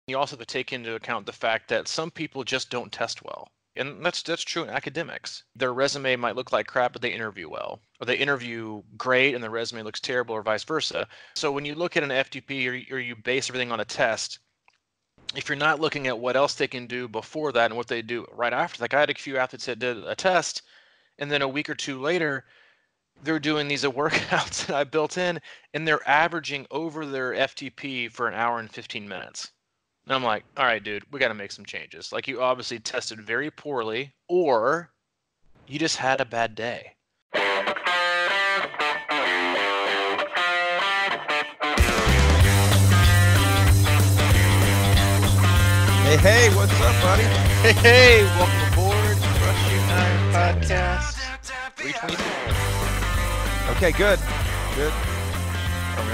you also have to take into account the fact that some people just don't test well. And that's true in academics. Their resume might look like crap, but they interview well. Or they interview great and their resume looks terrible, or vice versa. So when you look at an FTP or you base everything on a test, if you're not looking at what else they can do before that and what they do right after, like I had a few athletes that did a test, and then a week or two later, they're doing these workouts that I built in, and they're averaging over their FTP for an hour and 15 minutes. And I'm like, all right, dude, we got to make some changes. Like, you obviously tested very poorly, or you just had a bad day. Hey, what's up, buddy? Hey, welcome aboard Crushing Iron Podcast 322. Okay, good.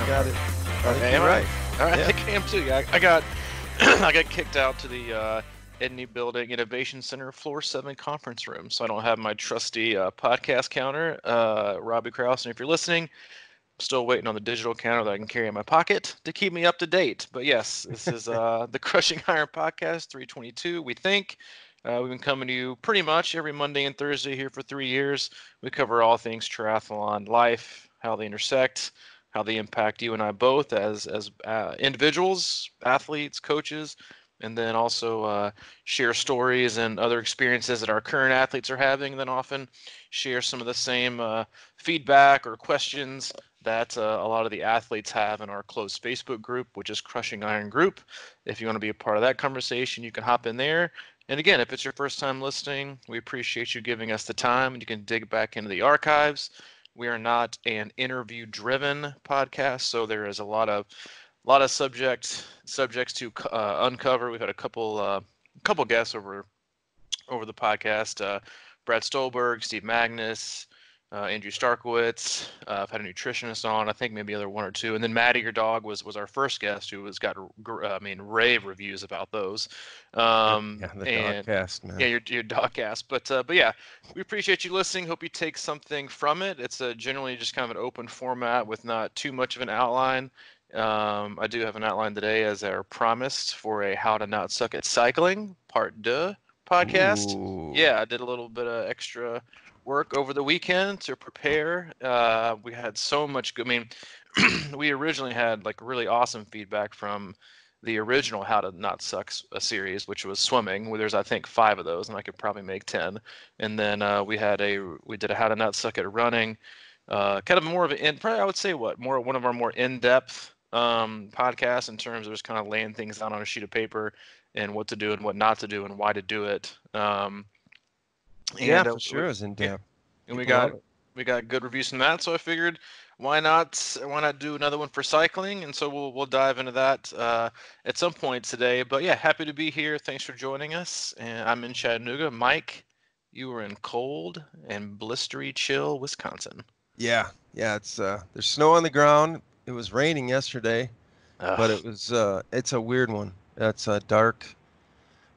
Got it. Okay, you're right. All right, Yeah. I think I am too. Yeah, I got I got kicked out to the Edney Building Innovation Center Floor 7 conference room, so I don't have my trusty podcast counter. Robbie Krause, and if you're listening, I'm still waiting on the digital counter that I can carry in my pocket to keep me up to date. But yes, this is the Crushing Iron Podcast 322. We think we've been coming to you pretty much every Monday and Thursday here for 3 years. We cover all things triathlon life, how they intersect, how they impact you and I both as individuals, athletes, coaches, and then also share stories and other experiences that our current athletes are having, and then often share some of the same feedback or questions that a lot of the athletes have in our closed Facebook group, which is Crushing Iron Group. If you want to be a part of that conversation, you can hop in there. And again, if it's your first time listening, we appreciate you giving us the time, and you can dig back into the archives. We are not an interview-driven podcast, so there is a lot of subjects to uncover. We've had a couple guests over the podcast. Brad Stolberg, Steve Magnus, Andrew Starkowitz. I've had a nutritionist on, I think maybe other one or two, and then Maddie, your dog, was our first guest, who got rave reviews about those. The Dogcast, man. Yeah, your Dogcast. But yeah, we appreciate you listening. Hope you take something from it. It's generally just kind of an open format with not too much of an outline. I do have an outline today, as our promised, for a How to Not Suck at Cycling Part 2 podcast. Ooh. Yeah, I did a little bit of extra work over the weekend to prepare. We had so much good. I mean, we originally had like really awesome feedback from the original How to Not Suck series, which was swimming. There's, I think, 5 of those, and I could probably make 10. And then we did a How to Not Suck at running, kind of more of probably I would say one of our more in-depth podcasts in terms of just kind of laying things out on a sheet of paper and what to do and what not to do and why to do it. Yeah, for sure, it's in depth. And we got good reviews from that, so I figured why not do another one for cycling, and so we'll dive into that at some point today. But yeah, happy to be here. Thanks for joining us. And I'm in Chattanooga. Mike, you were in cold and blistery chill Wisconsin. Yeah, it's there's snow on the ground. It was raining yesterday, but it's a weird one. It's a dark,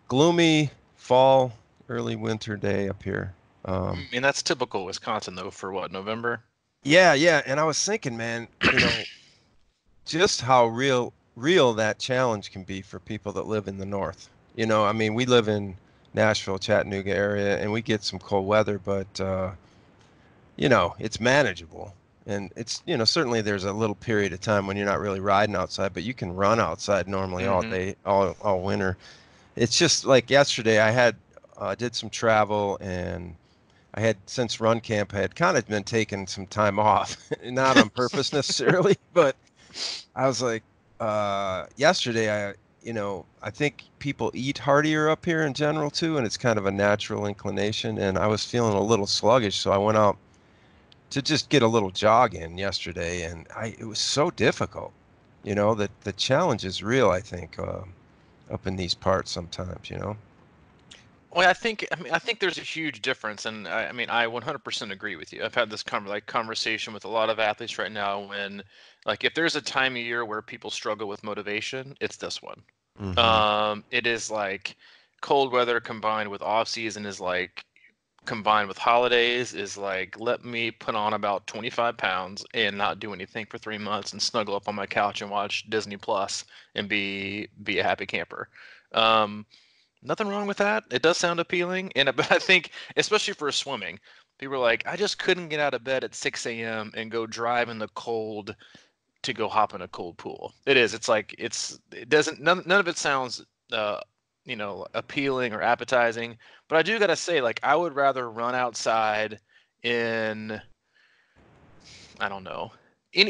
gloomy fall, early winter day up here. And that's typical Wisconsin, though, for what, November? Yeah, and I was thinking, man, just how real that challenge can be for people that live in the north. I mean, we live in Nashville, Chattanooga area, and we get some cold weather, but it's manageable. And it's, certainly there's a little period of time when you're not really riding outside, but you can run outside normally all day, all winter. It's just like yesterday I did some travel, and I had, since run camp, I had kind of been taking some time off, not on purpose necessarily, but I was like, yesterday, I think people eat heartier up here in general too, and it's kind of a natural inclination, and I was feeling a little sluggish, so I went out to just get a little jog in yesterday, and it was so difficult, that the challenge is real, I think, up in these parts sometimes, Well, I think there's a huge difference, and I 100% agree with you. I've had this conversation with a lot of athletes right now. When, like, if there's a time of year where people struggle with motivation, it's this one. Mm-hmm. It is like cold weather combined with off season is like combined with holidays is like, let me put on about 25 pounds and not do anything for 3 months and snuggle up on my couch and watch Disney Plus and be a happy camper. Um, Nothing wrong with that. It does sound appealing, and but I think especially for swimming, people are like, I just couldn't get out of bed at 6 a.m. and go drive in the cold to go hop in a cold pool. It is. It's like it doesn't none of it sounds appealing or appetizing. But I do gotta say, like, I would rather run outside in, I don't know.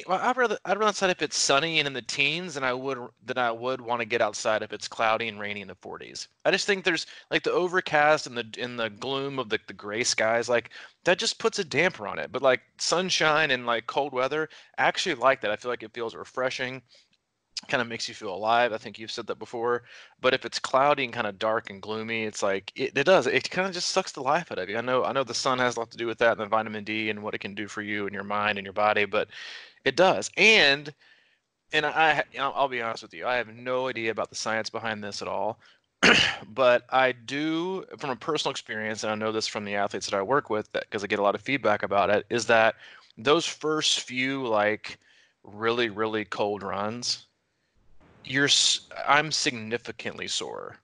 Well, I'd rather outside if it's sunny and in the teens than I would want to get outside if it's cloudy and rainy in the 40s. I just think there's like the overcast and the gloom of the gray skies, like that just puts a damper on it. But like sunshine and like cold weather, I actually like that. I feel like it feels refreshing, kind of makes you feel alive. I think you've said that before. But if it's cloudy and kind of dark and gloomy, it's like it does. It kind of just sucks the life out of you. I know the sun has a lot to do with that and the vitamin D and what it can do for you and your mind and your body, but it does. And I'll be honest with you, I have no idea about the science behind this at all. But I do, from a personal experience, and I know this from the athletes that I work with, that because I get a lot of feedback about it, is that those first few like really, really cold runs, I'm significantly sore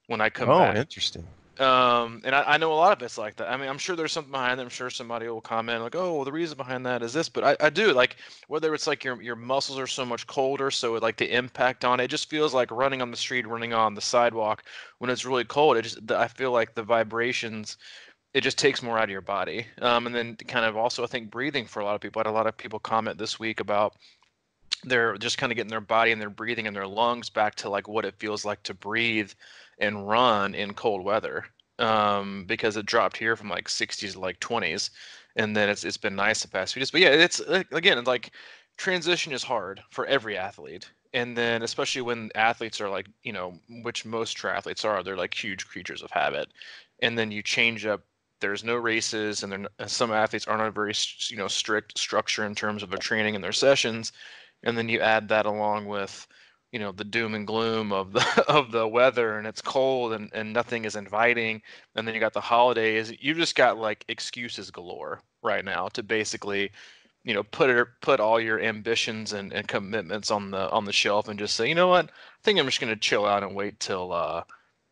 when I come Oh, back. interesting. And I know a lot of it's like that. I mean, I'm sure there's something behind it. I'm sure somebody will comment like, "Oh, well, the reason behind that is this." But I do like, whether it's like your muscles are so much colder, so like the impact on it, just feels like running on the street, running on the sidewalk when it's really cold. I feel like the vibrations, it just takes more out of your body. And then kind of also I think breathing for a lot of people. I had a lot of people comment this week about they're just kind of getting their body and their breathing and their lungs back to like what it feels like to breathe and run in cold weather, because it dropped here from like 60s to like 20s, and then it's been nice the past few days. But yeah, it's again, it's like transition is hard for every athlete, and then especially when athletes are like, which most triathletes are, they're like huge creatures of habit, and then you change up. There's no races, and some athletes aren't on a very strict structure in terms of their training and their sessions, and then you add that along with the doom and gloom of the of the weather, and it's cold, and nothing is inviting, and then you got the holidays. You just got like excuses galore right now to basically put all your ambitions and commitments on the shelf and just say, you know what, I think I'm just going to chill out and wait till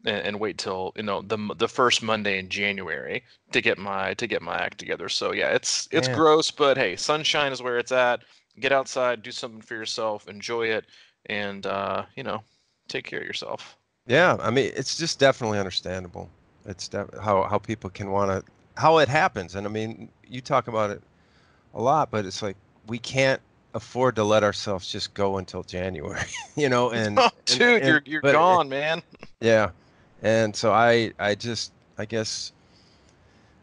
and wait till the first Monday in January to get my act together. So yeah, it's Man. gross, but hey, sunshine is where it's at. Get outside, do something for yourself, enjoy it, and take care of yourself. Yeah, I mean, it's just definitely understandable. How people can want to, how it happens. And I mean, you talk about it a lot, but it's like we can't afford to let ourselves just go until January, and Oh, and dude, and you're but gone, man. yeah. And so I guess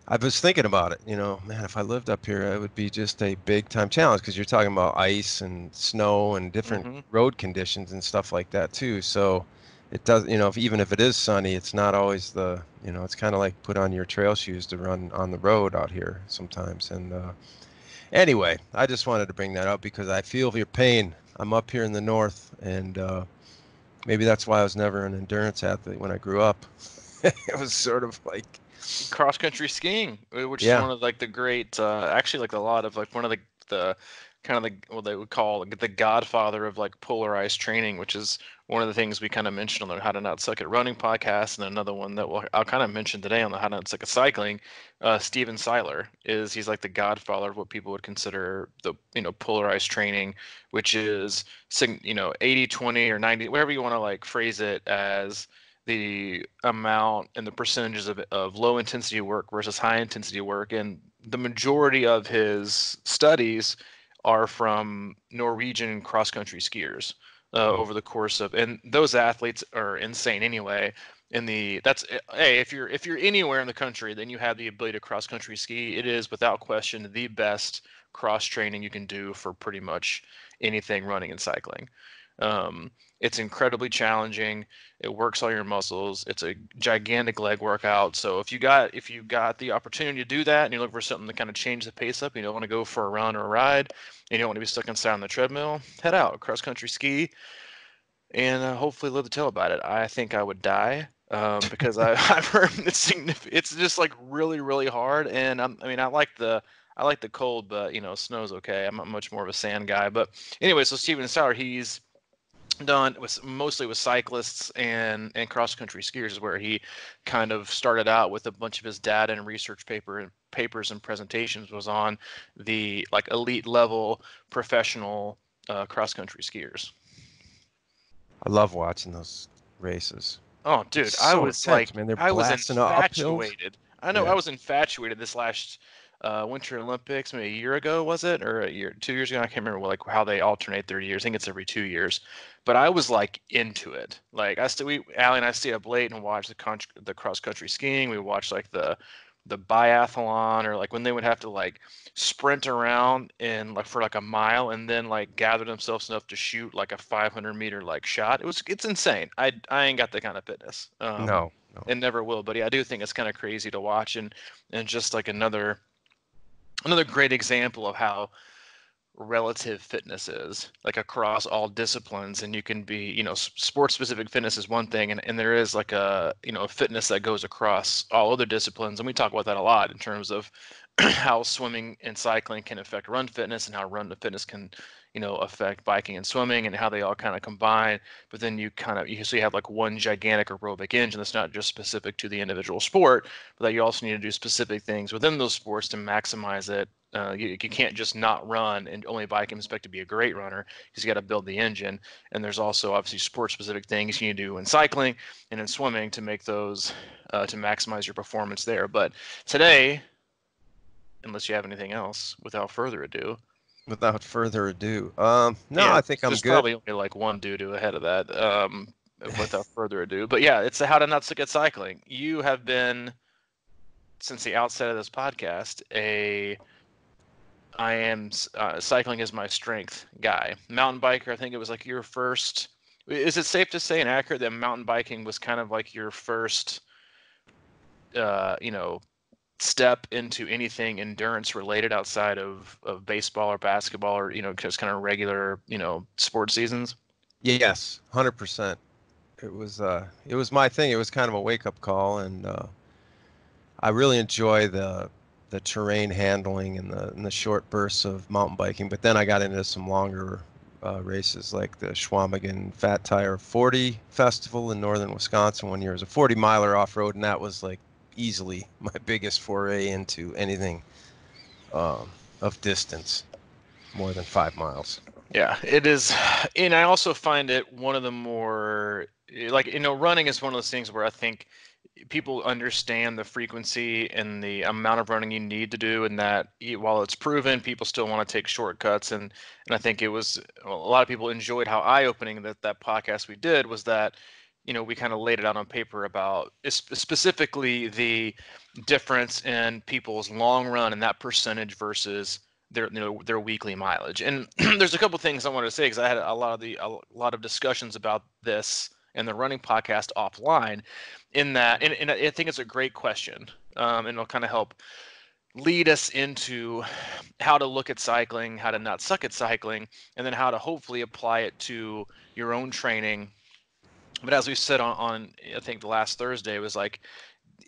I was thinking about it, man, if I lived up here, it would be just a big time challenge because you're talking about ice and snow and different Hmm. road conditions and stuff like that too. So it does, even if it is sunny, it's not always it's kind of like put on your trail shoes to run on the road out here sometimes. And anyway, I just wanted to bring that up because I feel your pain. I'm up here in the north, and maybe that's why I was never an endurance athlete when I grew up. It was sort of like, Cross country skiing, which is yeah. one of like the great, actually like a lot of like one of the kind of what they would call like, the godfather of like polarized training, which is one of the things we kind of mentioned on the How to Not Suck at Running podcast, and another one that I'll kind of mention today on the How to Not Suck at Cycling. Steven Seiler he's like the godfather of what people would consider the polarized training, which is 80/20 or 90, whatever you want to like phrase it as, the amount and the percentages of low intensity work versus high intensity work. And the majority of his studies are from Norwegian cross country skiers over the course of, and those athletes are insane anyway. Hey, if you're anywhere in the country, then you have the ability to cross country ski. It is without question the best cross training you can do for pretty much anything running and cycling. It's incredibly challenging. It works all your muscles. It's a gigantic leg workout. So if you got the opportunity to do that and you're looking for something to kind of change the pace up, you don't want to go for a run or a ride, and you don't want to be stuck inside on the treadmill, head out, cross country ski, and hopefully live to tell about it. I think I would die because I've heard it's just like really really hard. And I mean I like the cold, but snow's okay. I'm not much more of a sand guy. But anyway, so Steven Sauer, he's done with mostly with cyclists and cross country skiers, is where he kind of started out with a bunch of his data and research papers and presentations was on the like elite level professional cross country skiers. I love watching those races. Oh, It's dude, so intense, man. They're I was blasting up hills. infatuated. I know I Yeah. was infatuated this last Winter Olympics, maybe a year ago, was it, or a year, 2 years ago? I can't remember like how they alternate their years. I think it's every 2 years. But I was like into it. Like Allie and I stayed up late and watched the cross country skiing. We watched like the biathlon, or like when they would have to like sprint around and like for like a mile and then like gather themselves enough to shoot like a 500-meter like shot. It's insane. I ain't got that kind of fitness. No, no. And never will. But yeah, I do think it's kind of crazy to watch, and just like another great example of how relative fitness is like across all disciplines. And you can be, sports specific fitness is one thing, and there is like a fitness that goes across all other disciplines, and we talk about that a lot in terms of how swimming and cycling can affect run fitness, and how run fitness can affect biking and swimming, and how they all kind of combine. But then you so you have like one gigantic aerobic engine that's not just specific to the individual sport, but that you also need to do specific things within those sports to maximize it. You can't just not run and only bike and expect to be a great runner, because you got to build the engine. And there's also obviously sport specific things you need to do in cycling and in swimming to make those to maximize your performance there. But today, unless you have anything else, without further ado. Without further ado, no, Yeah, I think I'm there's good. probably only like one doo-doo ahead of that. Without further ado, but yeah, it's how to not suck at cycling. You have been, since the outset of this podcast, I am cycling is my strength guy. Mountain biker, I think it was like your first. Is it safe to say and accurate that mountain biking was kind of like your first, uh, you know, step into anything endurance related outside of baseball or basketball, or just kind of regular sports seasons? Yes, 100%. It was my thing. It was kind of a wake-up call, and I really enjoy the terrain handling and the short bursts of mountain biking. But then I got into some longer races, like the Schwamigan Fat Tire 40 Festival in northern Wisconsin one year. It was a 40 miler off road, and that was like easily my biggest foray into anything of distance, more than 5 miles. Yeah, it is. And I also find it one of the more, like, running is one of those things where I think people understand the frequency and the amount of running you need to do, and that while it's proven, people still want to take shortcuts. And I think it was, well, a lot of people enjoyed how eye-opening that podcast we did was, that we kind of laid it out on paper about specifically the difference in people's long run and that percentage versus their weekly mileage. And there's a couple things I wanted to say, because I had a lot of discussions about this in the running podcast offline, in that, and I think it's a great question, and it'll kind of help lead us into how to look at cycling, how to not suck at cycling, and then how to hopefully apply it to your own training. But as we said on I think the last Thursday, was like,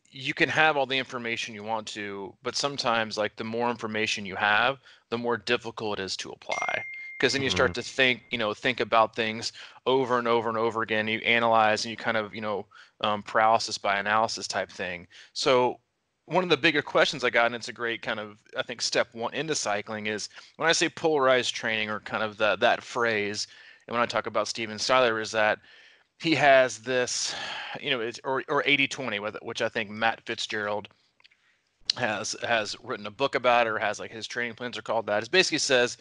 you can have all the information you want to, but sometimes like the more information you have, the more difficult it is to apply. Because then you Hmm. start to think about things over and over and over again. You analyze, and you kind of, paralysis by analysis type thing. So one of the bigger questions I got, and it's a great kind of, I think, step one into cycling, is when I say polarized training, or kind of that phrase, and when I talk about Steven Styler, is that he has this, it's or 80/20, which I think Matt Fitzgerald has written a book about, or has like his training plans are called that. It basically says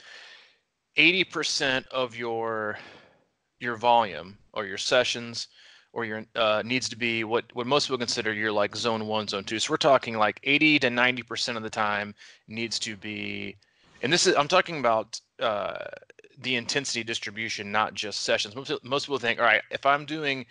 80% of your volume or your sessions or your needs to be what most people consider your like zone 1, zone 2. So we're talking like 80 to 90% of the time needs to be, and this is, I'm talking about the intensity distribution, not just sessions. Most people think, all right, if I'm doing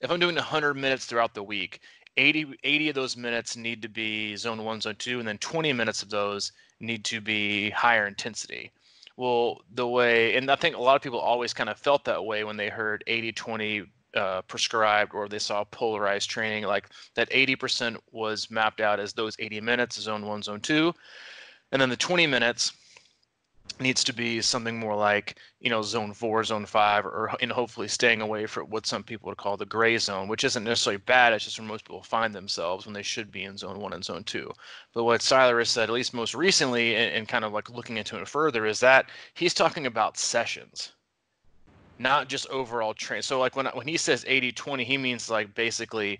100 minutes throughout the week, 80 of those minutes need to be zone 1, zone 2, and then 20 minutes of those need to be higher intensity. Well, and I think a lot of people always kind of felt that way when they heard 80/20 prescribed, or they saw polarized training, like that 80% was mapped out as those 80 minutes, zone 1, zone 2, and then the 20 minutes needs to be something more like, zone 4, zone 5, or hopefully staying away from what some people would call the gray zone, which isn't necessarily bad. It's just where most people find themselves when they should be in zone 1 and zone 2. But what Siler said, at least most recently, and kind of like looking into it further, is that he's talking about sessions, not just overall train. So like when he says 80-20, he means like basically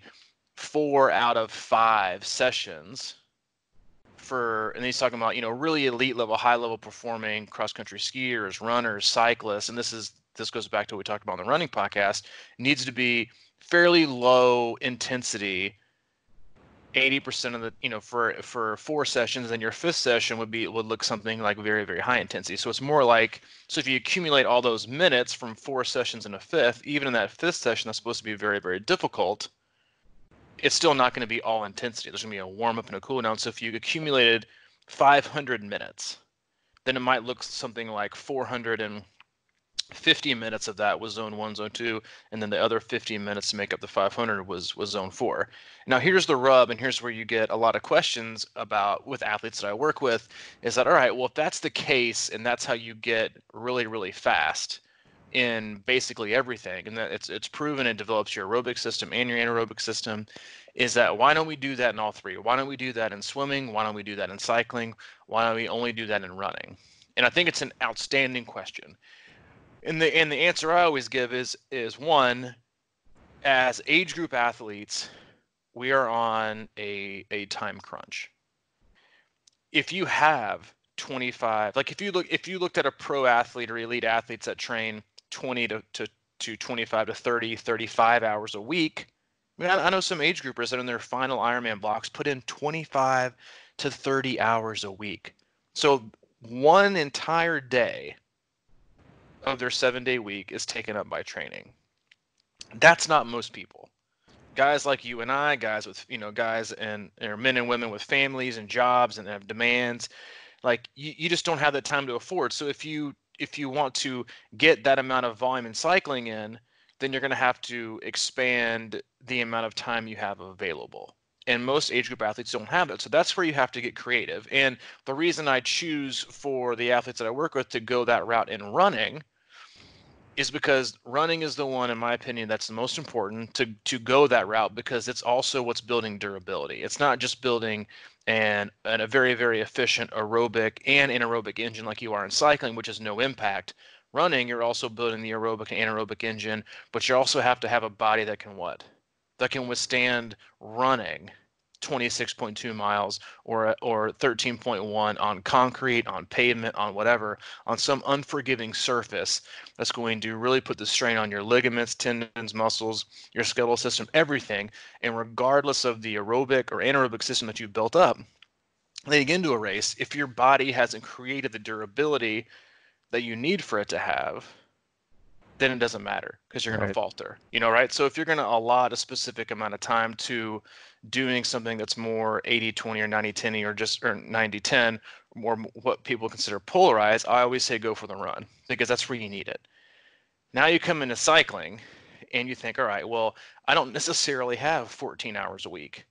4 out of 5 sessions and he's talking about, really elite level, high level performing cross country skiers, runners, cyclists. And this goes back to what we talked about on the running podcast. It needs to be fairly low intensity, 80% of the, for 4 sessions. Then your 5th session would look something like very, very high intensity. So it's more like, so if you accumulate all those minutes from 4 sessions in a 5th, even in that 5th session, that's supposed to be very, very difficult. It's still not going to be all intensity. There's going to be a warm up and a cool down. So if you accumulated 500 minutes, then it might look something like 450 minutes of that was zone 1, zone 2, and then the other 50 minutes to make up the 500 was zone 4. Now here's the rub, and here's where you get a lot of questions about with athletes that I work with, is that, all right, well, if that's the case and that's how you get really, really fast in basically everything, and that it's proven it develops your aerobic system and your anaerobic system, is that why don't we do that in all 3? Why don't we do that in swimming? Why don't we do that in cycling? Why don't we only do that in running? And I think it's an outstanding question. And the answer I always give is one, as age group athletes, we are on a time crunch. If you have 25, like if you looked at a pro athlete or elite athletes that train 20 to 25 to 30, 35 hours a week. I mean, I know some age groupers that in their final Ironman blocks put in 25 to 30 hours a week. So one entire day of their 7-day week is taken up by training. That's not most people. Guys like you and I, guys with, guys and men and women with families and jobs and have demands, like you just don't have that time to afford. So if you want to get that amount of volume in cycling in, then you're going to have to expand the amount of time you have available. And most age group athletes don't have that. So that's where you have to get creative. And the reason I choose for the athletes that I work with to go that route in running is because running is the one, in my opinion, that's the most important to go that route, because it's also what's building durability. It's not just building a very, very efficient aerobic and anaerobic engine like you are in cycling, which is no impact. Running, you're also building the aerobic and anaerobic engine, but you also have to have a body that can what? That can withstand running 26.2 miles or 13.1 on concrete, on pavement, on whatever, on some unforgiving surface that's going to really put the strain on your ligaments, tendons, muscles, your skeletal system, everything. And regardless of the aerobic or anaerobic system that you've built up, leading into a race, if your body hasn't created the durability that you need for it to have, then it doesn't matter, because you're going to falter, right? So if you're going to allot a specific amount of time to doing something that's more 80-20 or 90-10 or 90-10, or what people consider polarized, I always say go for the run, because that's where you need it. Now you come into cycling and you think, all right, well, I don't necessarily have 14 hours a week,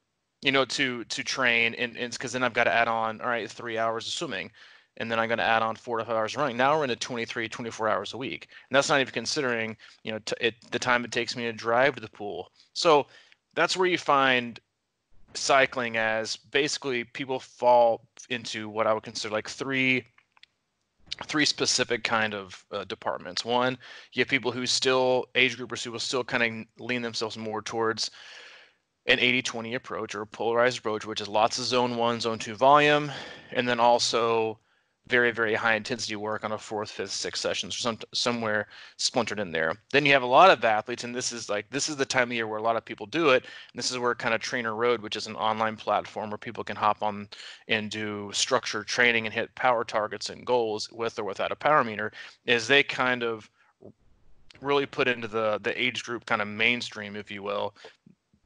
to train, and because then I've got to add on, all right, 3 hours of swimming, and then I'm going to add on 4 to 5 hours of running. Now we're into 23, 24 hours a week. And that's not even considering, the time it takes me to drive to the pool. So that's where you find cycling as basically people fall into what I would consider like three specific kind of departments. One, you have people who still, age groupers who will still kind of lean themselves more towards an 80-20 approach or a polarized approach, which is lots of zone 1, zone 2 volume, and then also very, very high intensity work on a 4th, 5th, 6th sessions, or somewhere splintered in there. Then you have a lot of athletes, and this is the time of year where a lot of people do it. And this is where kind of Trainer Road, which is an online platform where people can hop on and do structured training and hit power targets and goals with or without a power meter, is they kind of really put into the age group kind of mainstream, if you will,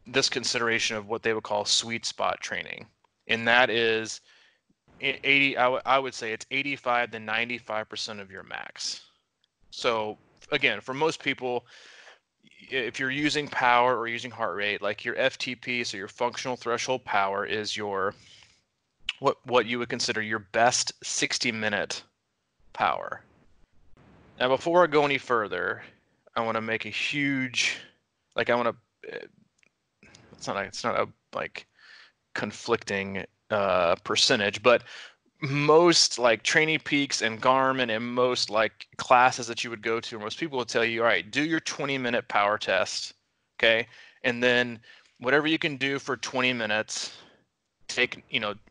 this consideration of what they would call sweet spot training. And that is 80, I would say it's 85 to 95% of your max. So again, for most people, if you're using power or using heart rate, like your FTP, so your functional threshold power, is your what you would consider your best 60-minute power. Now, before I go any further, I want to make a huge, like, I want to. It's not a like conflicting percentage, but most like Training Peaks and Garmin and most like classes that you would go to, most people will tell you, all right, do your 20-minute power test, okay, and then whatever you can do for 20 minutes,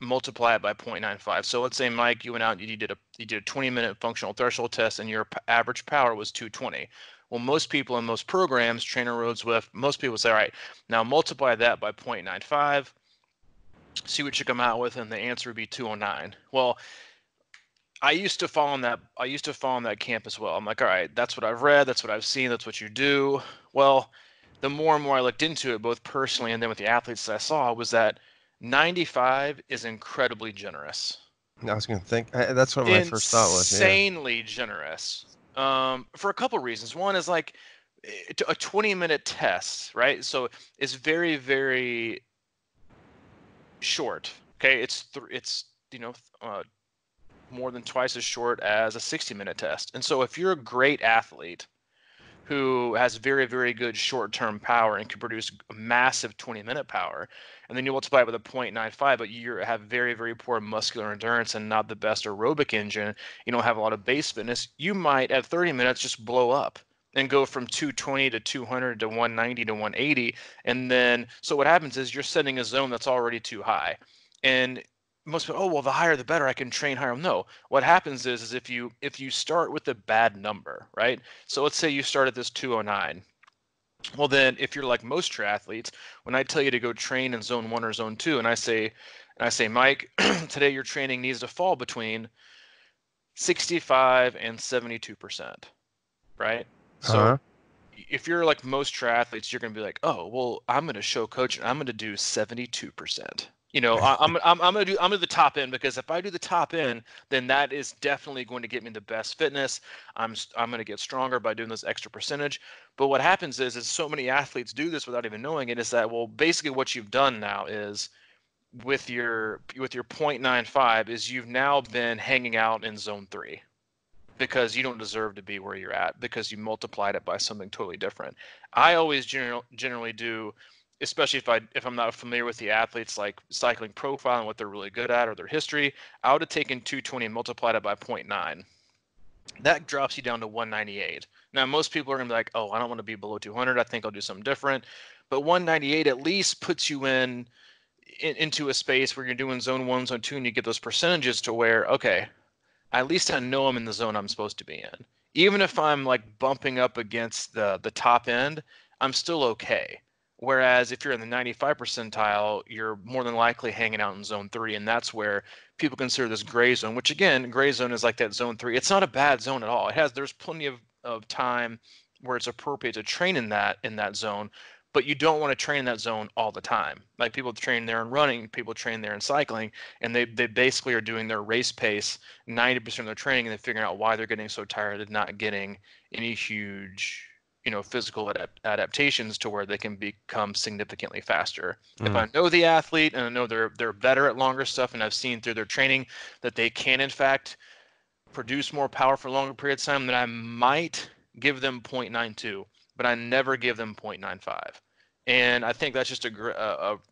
multiply it by 0.95. So let's say, Mike, you went out and you did a 20-minute functional threshold test and your average power was 220. Well, most people in most programs, Trainer Road, Zwift, most people say, all right, now multiply that by 0.95, see what you come out with, and the answer would be 209. Well, I used to fall in that camp as well. I'm like, all right, that's what I've read, that's what I've seen, that's what you do. Well, the more and more I looked into it, both personally and then with the athletes that I saw, was that 95 is incredibly generous. I was going to think that's what my first thought was. Yeah. Insanely generous. For a couple reasons. One is like a 20-minute test, right? So it's very, very short. Okay, it's more than twice as short as a 60-minute test. And so if you're a great athlete who has very, very good short-term power and can produce a massive 20-minute power, and then you multiply it with a 0.95, but you have very, very poor muscular endurance and not the best aerobic engine, you don't have a lot of base fitness, you might at 30 minutes just blow up and go from 220 to 200 to 190 to 180. And then, so what happens is you're setting a zone that's already too high. And most people, oh, well, the higher the better, I can train higher. No, what happens is if you start with a bad number, right? So let's say you start at this 209. Well, then if you're like most triathletes, when I tell you to go train in zone 1 or zone 2, and I say, Mike, today your training needs to fall between 65 and 72%, right? So if you're like most triathletes, you're going to be like, oh, well, I'm going to show coach and I'm going to do 72%. I'm going to do the top end, because if I do the top end, then that is definitely going to get me the best fitness. I'm going to get stronger by doing this extra percentage. But what happens is so many athletes do this without even knowing it, is that, well, basically what you've done now is with your 0.95 is you've now been hanging out in zone 3, because you don't deserve to be where you're at, because you multiplied it by something totally different. I always generally do, especially if I'm not familiar with the athletes, like cycling profile and what they're really good at or their history, I would have taken 220 and multiplied it by 0.9. That drops you down to 198. Now, most people are going to be like, oh, I don't want to be below 200. I think I'll do something different. But 198 at least puts you into a space where you're doing zone 1, zone 2, and you get those percentages to where, okay, at least I know I'm in the zone I'm supposed to be in. Even if I'm like bumping up against the top end, I'm still okay. Whereas if you're in the 95 percentile, you're more than likely hanging out in zone 3, and that's where people consider this gray zone, which again, gray zone is like that zone 3. It's not a bad zone at all. There's plenty of time where it's appropriate to train in that zone, but you don't want to train in that zone all the time. Like people train there in running, people train there in cycling, and they basically are doing their race pace 90% of their training, and they're figuring out why they're getting so tired and not getting any huge physical adaptations to where they can become significantly faster. If I know the athlete and I know they're better at longer stuff, and I've seen through their training that they can in fact produce more power for longer periods of time, then I might give them 0.92, but I never give them 0.95. And I think that's just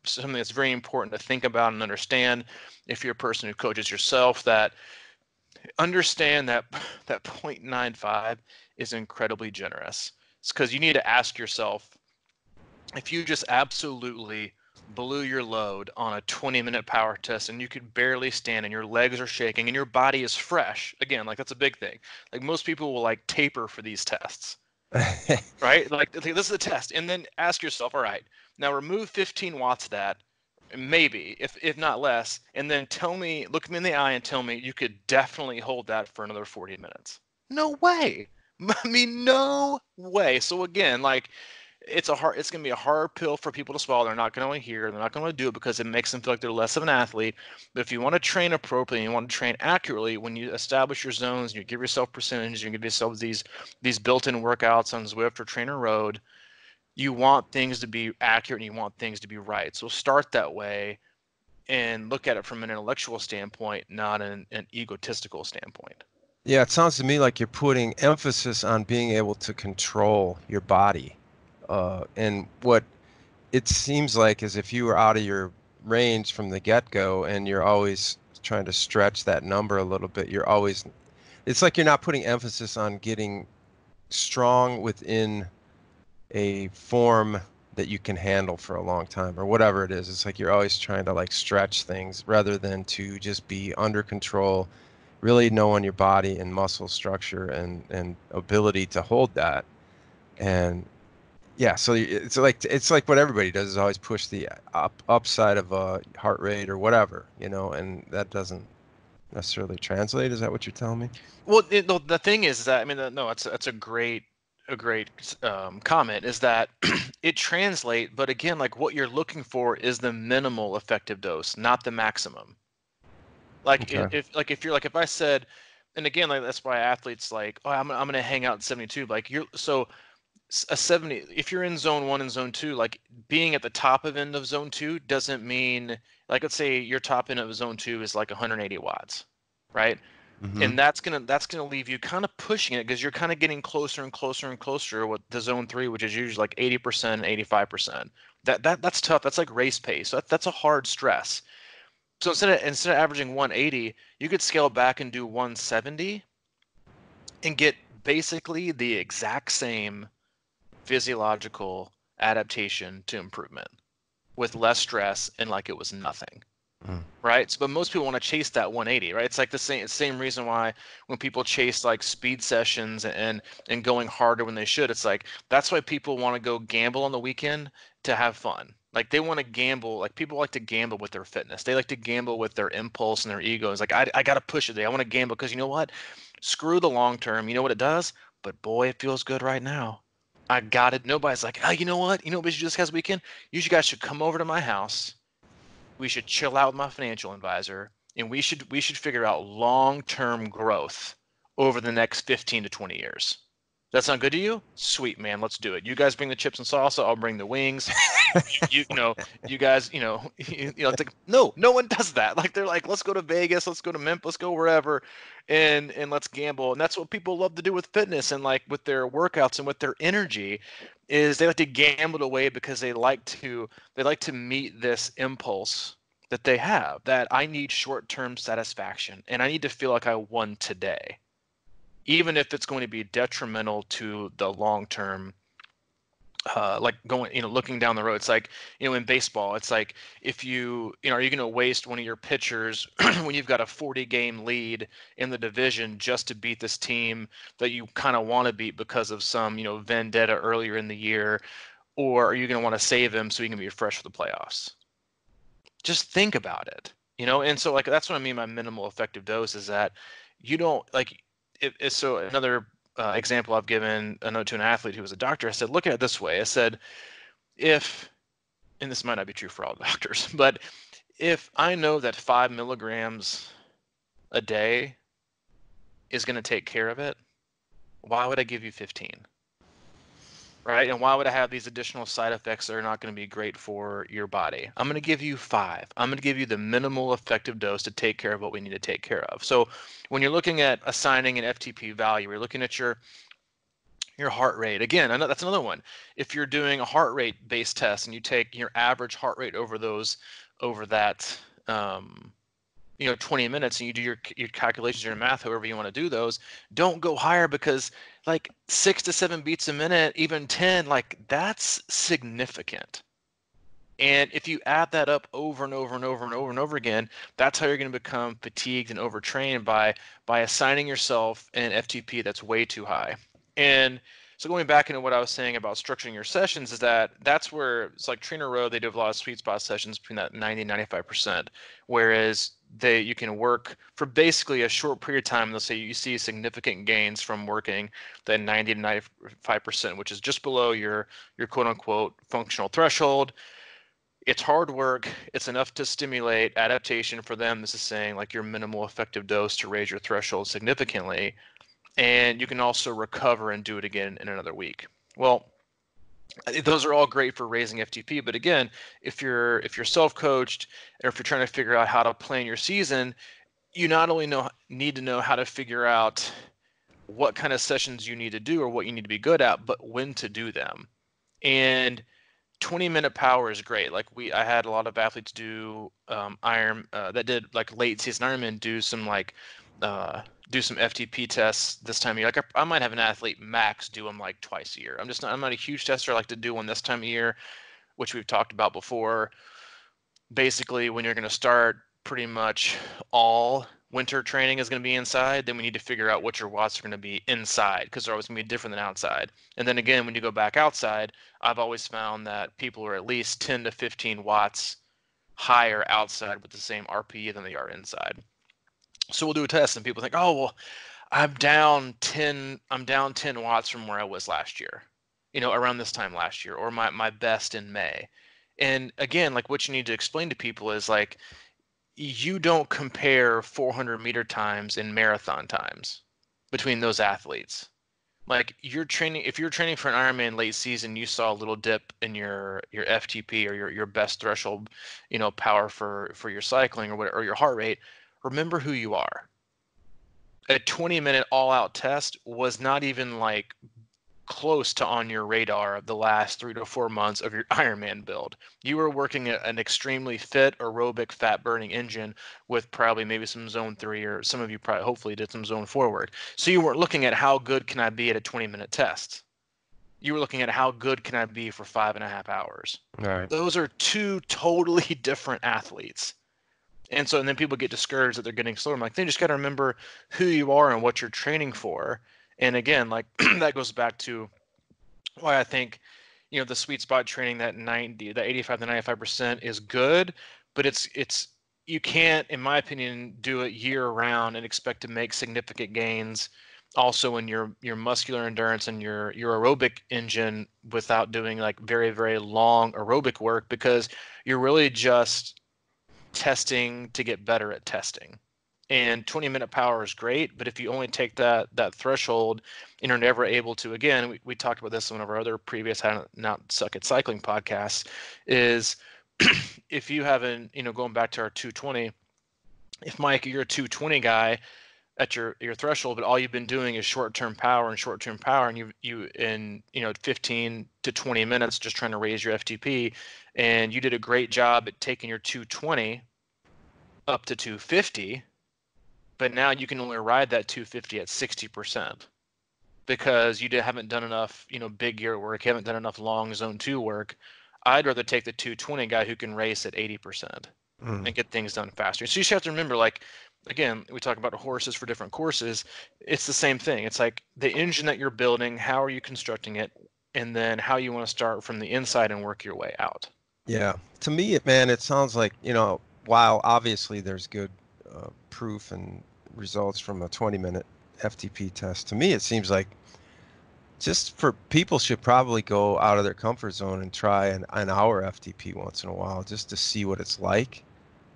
something that's very important to think about and understand if you're a person who coaches yourself, that understand that 0.95 is incredibly generous. It's because you need to ask yourself, if you just absolutely blew your load on a 20-minute power test and you could barely stand and your legs are shaking and your body is fresh, again, like that's a big thing. Like most people will like taper for these tests, right? Like this is the test. And then ask yourself, all right, now remove 15 watts of that, maybe, if not less, and then look me in the eye and tell me you could definitely hold that for another 40 minutes. No way. I mean, no way. So again, like it's going to be a hard pill for people to swallow. They're not going to hear. They're not going to do it because it makes them feel like they're less of an athlete. But if you want to train appropriately, you want to train accurately, when you establish your zones, you give yourself percentages, you give yourself these built-in workouts on Zwift or Trainer Road, you want things to be accurate and you want things to be right. So start that way and look at it from an intellectual standpoint, not an egotistical standpoint. Yeah, it sounds to me like you're putting emphasis on being able to control your body. And what it seems like is if you were out of your range from the get-go and you're always trying to stretch that number a little bit, it's like you're not putting emphasis on getting strong within a form that you can handle for a long time or whatever it is. It's like you're always trying to like stretch things rather than to just be under control, really knowing your body and muscle structure and ability to hold that. And yeah, so it's like what everybody does is always push the upside of a heart rate or whatever, and that doesn't necessarily translate. Is that what you're telling me? Well, the thing is that, I mean, no, it's a great comment, is that it translate, but again, like what you're looking for is the minimal effective dose, not the maximum. Like Okay. if I said, and again, like that's why athletes like, oh, I'm gonna hang out in 72. Like a 70, if you're in zone 1 and zone 2, like being at the top of end of zone 2 doesn't mean, like, let's say your top end of zone 2 is like 180 watts, right? Mm-hmm. And that's gonna leave you kind of pushing it because you're kind of getting closer and closer and closer with the zone 3, which is usually like 80%, 85%. That's tough. That's like race pace. So that's a hard stress. So instead of averaging 180, you could scale back and do 170 and get basically the exact same physiological adaptation to improvement with less stress and like it was nothing. Mm. Right. So, but most people want to chase that 180, right? It's like the same reason why when people chase like speed sessions and going harder when they should, it's like that's why people want to go gamble on the weekend to have fun. Like they want to gamble, like people like to gamble with their fitness. They like to gamble with their impulse and their ego. It's like I got to push it today. I want to gamble because you know what? Screw the long term. You know what it does? But boy, it feels good right now. I got it. Nobody's like, oh, you know what? You know what we should do this past weekend? You guys should come over to my house. We should chill out with my financial advisor, and we should figure out long-term growth over the next 15 to 20 years. That sound good to you? Sweet, man. Let's do it. You guys bring the chips and salsa. I'll bring the wings. You guys, it's like, no one does that. Like they're like, let's go to Vegas, let's go to Memphis, let's go wherever, and let's gamble. And that's what people love to do with fitness and like with their workouts and with their energy, is they like to gamble away because they like to meet this impulse that they have, that I need short-term satisfaction and I need to feel like I won today, even if it's going to be detrimental to the long-term, like going, looking down the road. It's like, in baseball, it's like if are you going to waste one of your pitchers when you've got a 40 game lead in the division just to beat this team that you kind of want to beat because of some, vendetta earlier in the year? Or are you going to want to save him so he can be fresh for the playoffs? Just think about it, and so like that's what I mean by minimal effective dose, is that you don't like it. So another example I've given a note to an athlete who was a doctor, I said, look at it this way. I said, if, and this might not be true for all doctors, but if I know that 5 milligrams a day is going to take care of it, why would I give you 15? Right? And why would I have these additional side effects that are not going to be great for your body? I'm going to give you 5. I'm going to give you the minimal effective dose to take care of what we need to take care of. So when you're looking at assigning an FTP value, you're looking at your heart rate. Again, I know that's another one. If you're doing a heart rate based test and you take your average heart rate over that 20 minutes, and you do your calculations, your math, however you want to do those, don't go higher, because like 6 to 7 beats a minute, even 10, like that's significant. And if you add that up over and over and over and over and over again, that's how you're going to become fatigued and overtrained by assigning yourself an FTP that's way too high. And so going back into what I was saying about structuring your sessions, is that's where it's like Trainer Road, they do a lot of sweet spot sessions between that 90 and 95%, whereas you can work for basically a short period of time. They'll say you see significant gains from working the 90 to 95%, which is just below your quote unquote functional threshold. It's hard work. It's enough to stimulate adaptation for them. This is saying like your minimal effective dose to raise your threshold significantly. And you can also recover and do it again in another week. Well, Those are all great for raising FTP, but again, if you're self-coached, or if you're trying to figure out how to plan your season, you not only need to know how to figure out what kind of sessions you need to do or what you need to be good at, but when to do them. And 20-minute power is great. Like I had a lot of athletes do iron that did like late season Ironman uh, do some FTP tests this time of year. Like I might have an athlete max do them like twice a year. I'm not a huge tester. I like to do one this time of year, which we've talked about before. Basically, when you're going to start, pretty much all winter training is going to be inside. Then we need to figure out what your watts are going to be inside, because they're always going to be different than outside. And then again, when you go back outside, I've always found that people are at least 10 to 15 watts higher outside with the same RPE than they are inside. So we'll do a test and people think, oh, well, I'm down 10 watts from where I was last year, around this time last year, or my best in May. And again, like what you need to explain to people is like, you don't compare 400-meter times and marathon times between those athletes. Like if you're training for an Ironman late season, you saw a little dip in your FTP or your best threshold, power for your cycling or whatever, or your heart rate. Remember who you are. A 20-minute all-out test was not even like close to on your radar of the last 3 to 4 months of your Ironman build. You were working an extremely fit aerobic fat burning engine with probably maybe some zone 3, or some of you probably hopefully did some zone forward. So you weren't looking at how good can I be at a 20-minute test. You were looking at how good can I be for 5.5 hours. All right. Those are two totally different athletes. And then people get discouraged that they're getting slower. I'm like, they just got to remember who you are and what you're training for. And again, like that goes back to why I think, the sweet spot training, that 85 to 95% is good, but you can't, in my opinion, do it year round and expect to make significant gains also in your muscular endurance and your aerobic engine without doing like very, very long aerobic work, because you're really just testing to get better at testing. And 20-minute power is great, but if you only take that threshold and you're never able to, again, we talked about this in one of our other previous How Not Suck at Cycling podcasts, is if you haven't, going back to our 220, if Mike, you're a 220 guy at your threshold, but all you've been doing is short-term power, and you in 15 to 20 minutes just trying to raise your FTP, and you did a great job at taking your 220 up to 250, but now you can only ride that 250 at 60% because haven't done enough, big gear work, you haven't done enough long zone 2 work. I'd rather take the 220 guy who can race at 80% and get things done faster. So you just have to remember, like, again, we talk about horses for different courses. It's the same thing. It's like the engine that you're building, how are you constructing it, and then how you want to start from the inside and work your way out. Yeah. To me, it sounds like, while obviously there's good proof and results from a 20-minute FTP test, to me, it seems like just for people should probably go out of their comfort zone and try an hour FTP once in a while just to see what it's like.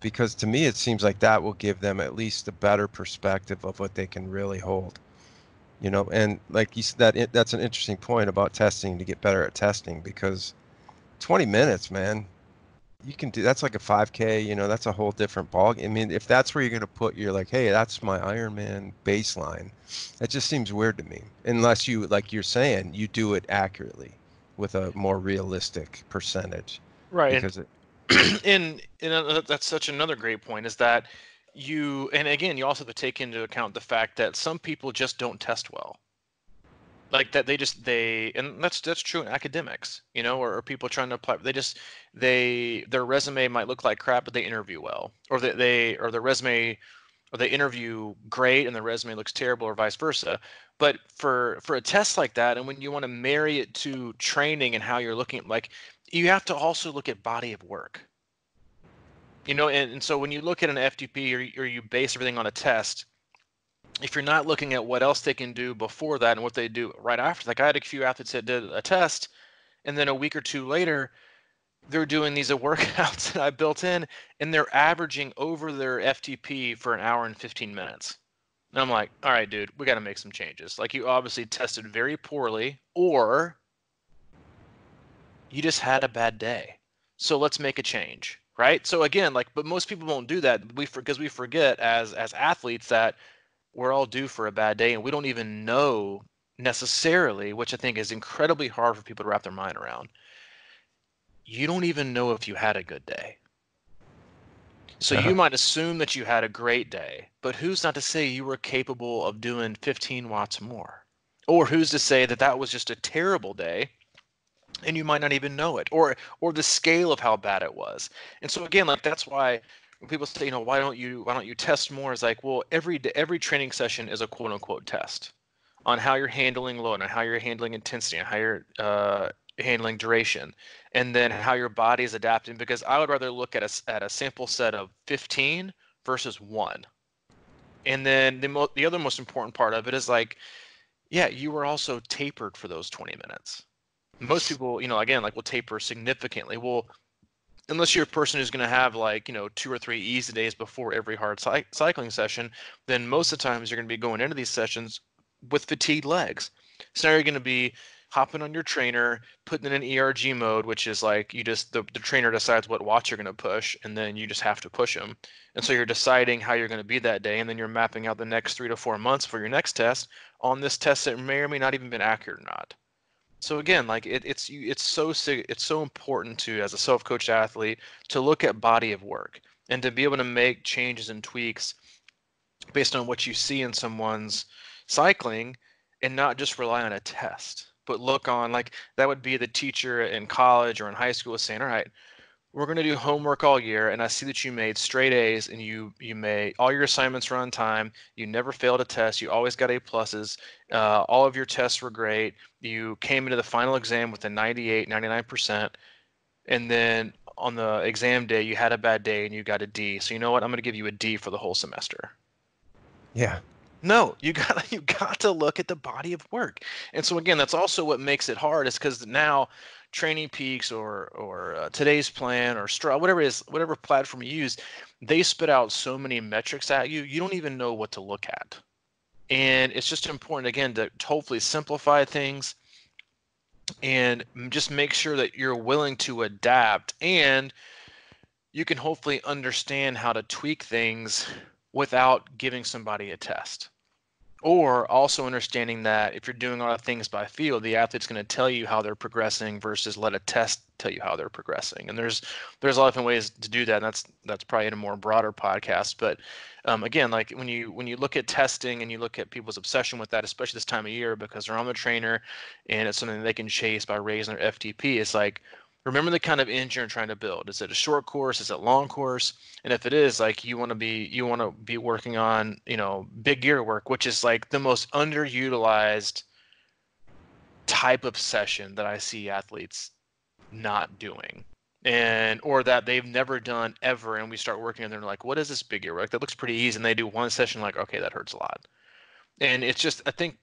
Because to me, it seems like that will give them at least a better perspective of what they can really hold. And like you said, that's an interesting point about testing to get better at testing, because 20 minutes, man, you can do that's like a 5K, that's a whole different ball. I mean, if that's where you're going to put your like, hey, that's my Ironman baseline, that just seems weird to me. Unless you, like you're saying, you do it accurately with a more realistic percentage. Right. Because it, And that's such another great point, is that and again, you also have to take into account the fact that some people just don't test well. Like that and that's true in academics, or people trying to apply, their resume might look like crap, but they interview well, or or their resume, or they interview great and the resume looks terrible, or vice versa. But for a test like that, and when you want to marry it to training and how you're looking at, like, you have to also look at body of work. And so when you look at an FTP, or you base everything on a test, if you're not looking at what else they can do before that and what they do right after, like I had a few athletes that did a test, and then a week or two later, they're doing these workouts that I built in, and they're averaging over their FTP for an hour and 15 minutes. And I'm like, all right, dude, we got to make some changes. Like, you obviously tested very poorly, or you just had a bad day. So let's make a change, right? So again, like, but most people won't do that. Because we forget as athletes that we're all due for a bad day, and we don't even know necessarily, which I think is incredibly hard for people to wrap their mind around. You don't even know if you had a good day. So you might assume that you had a great day, but who's not to say you were capable of doing 15 watts more? Or who's to say that that was just a terrible day and you might not even know it, or the scale of how bad it was. And so again, like, that's why when people say, why don't you test more? It's like, well, every training session is a quote unquote test on how you're handling load, and how you're handling intensity, and how you're handling duration, and then how your body is adapting. Because I would rather look at a sample set of 15 versus 1. And then the other most important part of it is, like, yeah, you were also tapered for those 20 minutes. Most people, again, like, will taper significantly. Well, unless you're a person who's going to have, like, 2 or 3 easy days before every hard cycling session, then most of the times you're going to be going into these sessions with fatigued legs. So now you're going to be hopping on your trainer, putting in an ERG mode, which is like, the trainer decides what watts you're going to push, and then you just have to push them. And so you're deciding how you're going to be that day, and then you're mapping out the next 3 to 4 months for your next test on this test that may or may not even been accurate or not. So again, like, it's so important to, as a self-coached athlete, to look at body of work and to be able to make changes and tweaks based on what you see in someone's cycling, and not just rely on a test, but look on, like, that would be the teacher in college or in high school saying, all right, we're going to do homework all year, and I see that you made straight A's, and you made all your assignments were on time. You never failed a test. You always got A pluses. All of your tests were great. You came into the final exam with a 98, 99%. And then on the exam day, you had a bad day and you got a D. So you know what? I'm going to give you a D for the whole semester. Yeah. No, you got to look at the body of work. And so again, that's also what makes it hard, is because now Training Peaks or Today's Plan or Strava, whatever it is, whatever platform you use, they spit out so many metrics at you, you don't even know what to look at. And it's just important, again, to hopefully simplify things and just make sure that you're willing to adapt, and you can hopefully understand how to tweak things without giving somebody a test. Or also understanding that if you're doing a lot of things by feel, the athlete's going to tell you how they're progressing versus let a test tell you how they're progressing. And there's a lot of different ways to do that. And that's probably in a more broader podcast. But again, like, when you look at testing and you look at people's obsession with that, especially this time of year, because they're on the trainer and it's something they can chase by raising their FTP, it's like, remember the kind of engine you're trying to build. Is it a short course? Is it a long course? And if it is, like, you want to be working on, big gear work, which is like the most underutilized type of session that I see athletes not doing, and or that they've never done ever. And we start working on them, they're like, what is this big gear work? That looks pretty easy. And they do one session, like, okay, that hurts a lot. And it's just, I think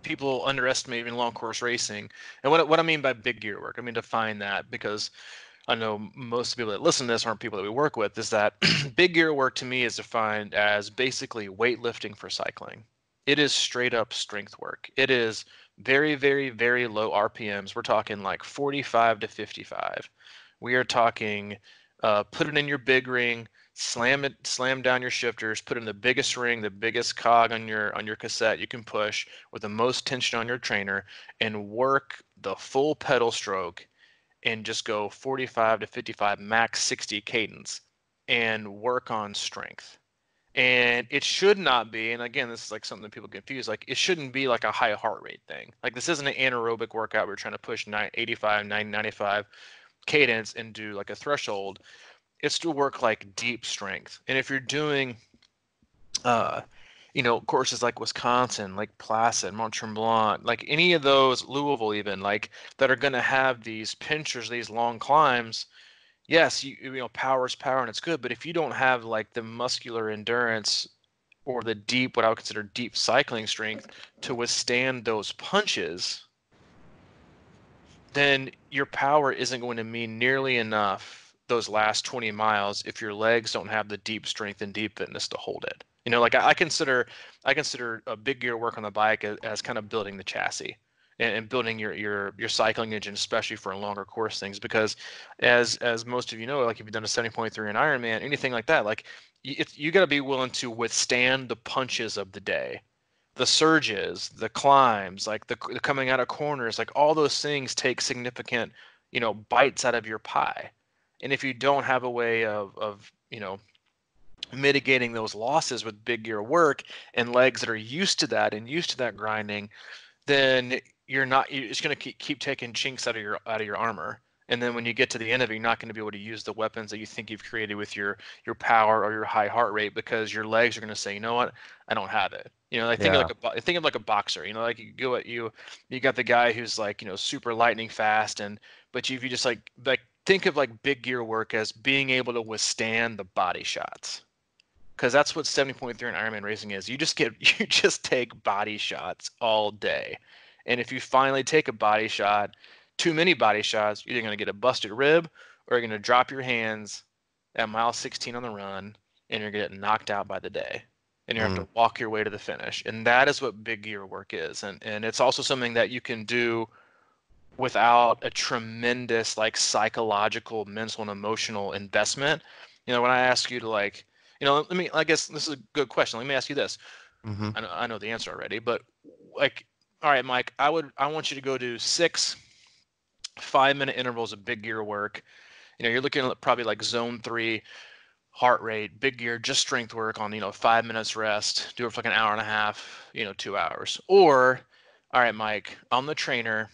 people underestimate even long course racing. And what I mean by big gear work, I mean, define that, because I know most people that listen to this aren't people that we work with, is that big gear work to me is defined as basically weightlifting for cycling. It is straight up strength work. It is very, very, very low RPMs. We're talking like 45 to 55. We are talking put it in your big ring, slam down your shifters, put in the biggest ring, the biggest cog on your cassette you can push with the most tension on your trainer, and work the full pedal stroke, and just go 45 to 55, max 60 cadence, and work on strength. And it should not be, and again, this is like something that people confuse, like, it shouldn't be like a high heart rate thing. Like, this isn't an anaerobic workout where you're trying to push 85, 90, 95 cadence and do like a threshold. It's to work like deep strength. And if you're doing uh courses like Wisconsin, like Placid, Mont Tremblant, like any of those, Louisville even, like, that are going to have these pinchers, these long climbs, yes, power is power and it's good, but if you don't have like the muscular endurance or the deep, what I would consider deep cycling strength to withstand those punches, then your power isn't going to mean nearly enough those last 20 miles if your legs don't have the deep strength and deep fitness to hold it. Like, I consider a big gear work on the bike as kind of building the chassis. and building your cycling engine, especially for longer course things. Because as most of you know, like if you've done a 70.3 in Ironman, anything like that, like you got to be willing to withstand the punches of the day, the surges, the climbs, like the coming out of corners, like all those things take significant, bites out of your pie. And if you don't have a way of mitigating those losses with big gear work and legs that are used to that and used to that grinding, then it's going to keep taking chinks out of your armor. And then when you get to the end of it, you're not going to be able to use the weapons that you think you've created with your power or your high heart rate, because your legs are going to say, you know what, I don't have it. I Yeah. think of like a boxer. Like you got the guy who's like super lightning fast, but if you just like think of like big gear work as being able to withstand the body shots, because that's what 70.3 in Ironman racing is. You just take body shots all day. And if you finally take a body shot, too many body shots, you're either going to get a busted rib, or you're going to drop your hands at mile 16 on the run, and you're going to get knocked out by the day. And you have Mm. to walk your way to the finish. And that is what big gear work is. And it's also something that you can do without a tremendous like psychological, mental, and emotional investment. When I ask you to I guess this is a good question. Let me ask you this. Mm-hmm. I know the answer already, but like, all right, Mike, I want you to go do 6 5-minute intervals of big gear work. You're looking at probably like zone 3 heart rate, big gear, just strength work on, 5 minutes rest, do it for like an hour and a half, 2 hours. Or, all right, Mike, I'm the trainer.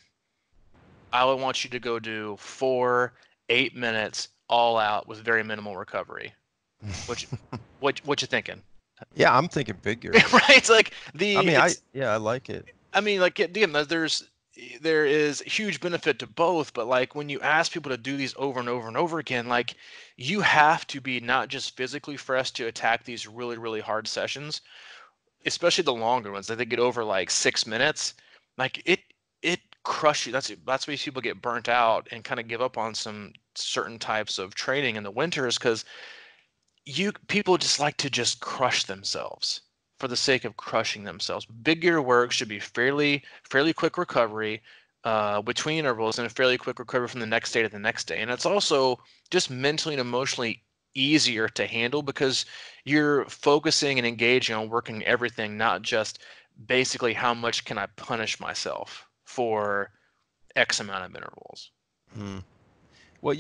I would want you to go do 4 8 minutes all out with very minimal recovery. What you, what you thinking? Yeah, I'm thinking big gear work. Right? It's like I mean, it's. I like it. I mean, like again, there is huge benefit to both, but like when you ask people to do these over and over and over again, like you have to be not just physically fresh to attack these really really hard sessions, especially the longer ones that they get over like 6 minutes. Like it crush you. That's why people get burnt out and kind of give up on some certain types of training in the winters, because people just like to just crush themselves for the sake of crushing themselves. Big gear work should be fairly quick recovery between intervals, and a fairly quick recovery from the next day to the next day. And it's also just mentally and emotionally easier to handle, because you're focusing and engaging on working everything, not just basically how much can I punish myself for X amount of intervals. Mm. Well,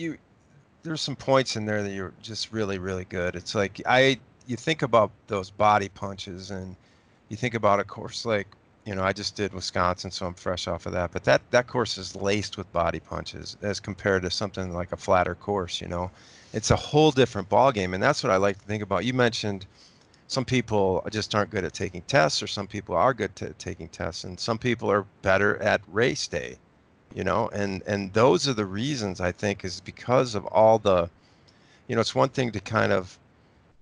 there's some points in there that you're just really, really good. It's like you think about those body punches, and you think about a course like, I just did Wisconsin, so I'm fresh off of that. But that course is laced with body punches as compared to something like a flatter course. It's a whole different ball game, and that's what I like to think about. You mentioned some people just aren't good at taking tests, or some people are good at taking tests, and some people are better at race day. And those are the reasons, I think, is because of all it's one thing to kind of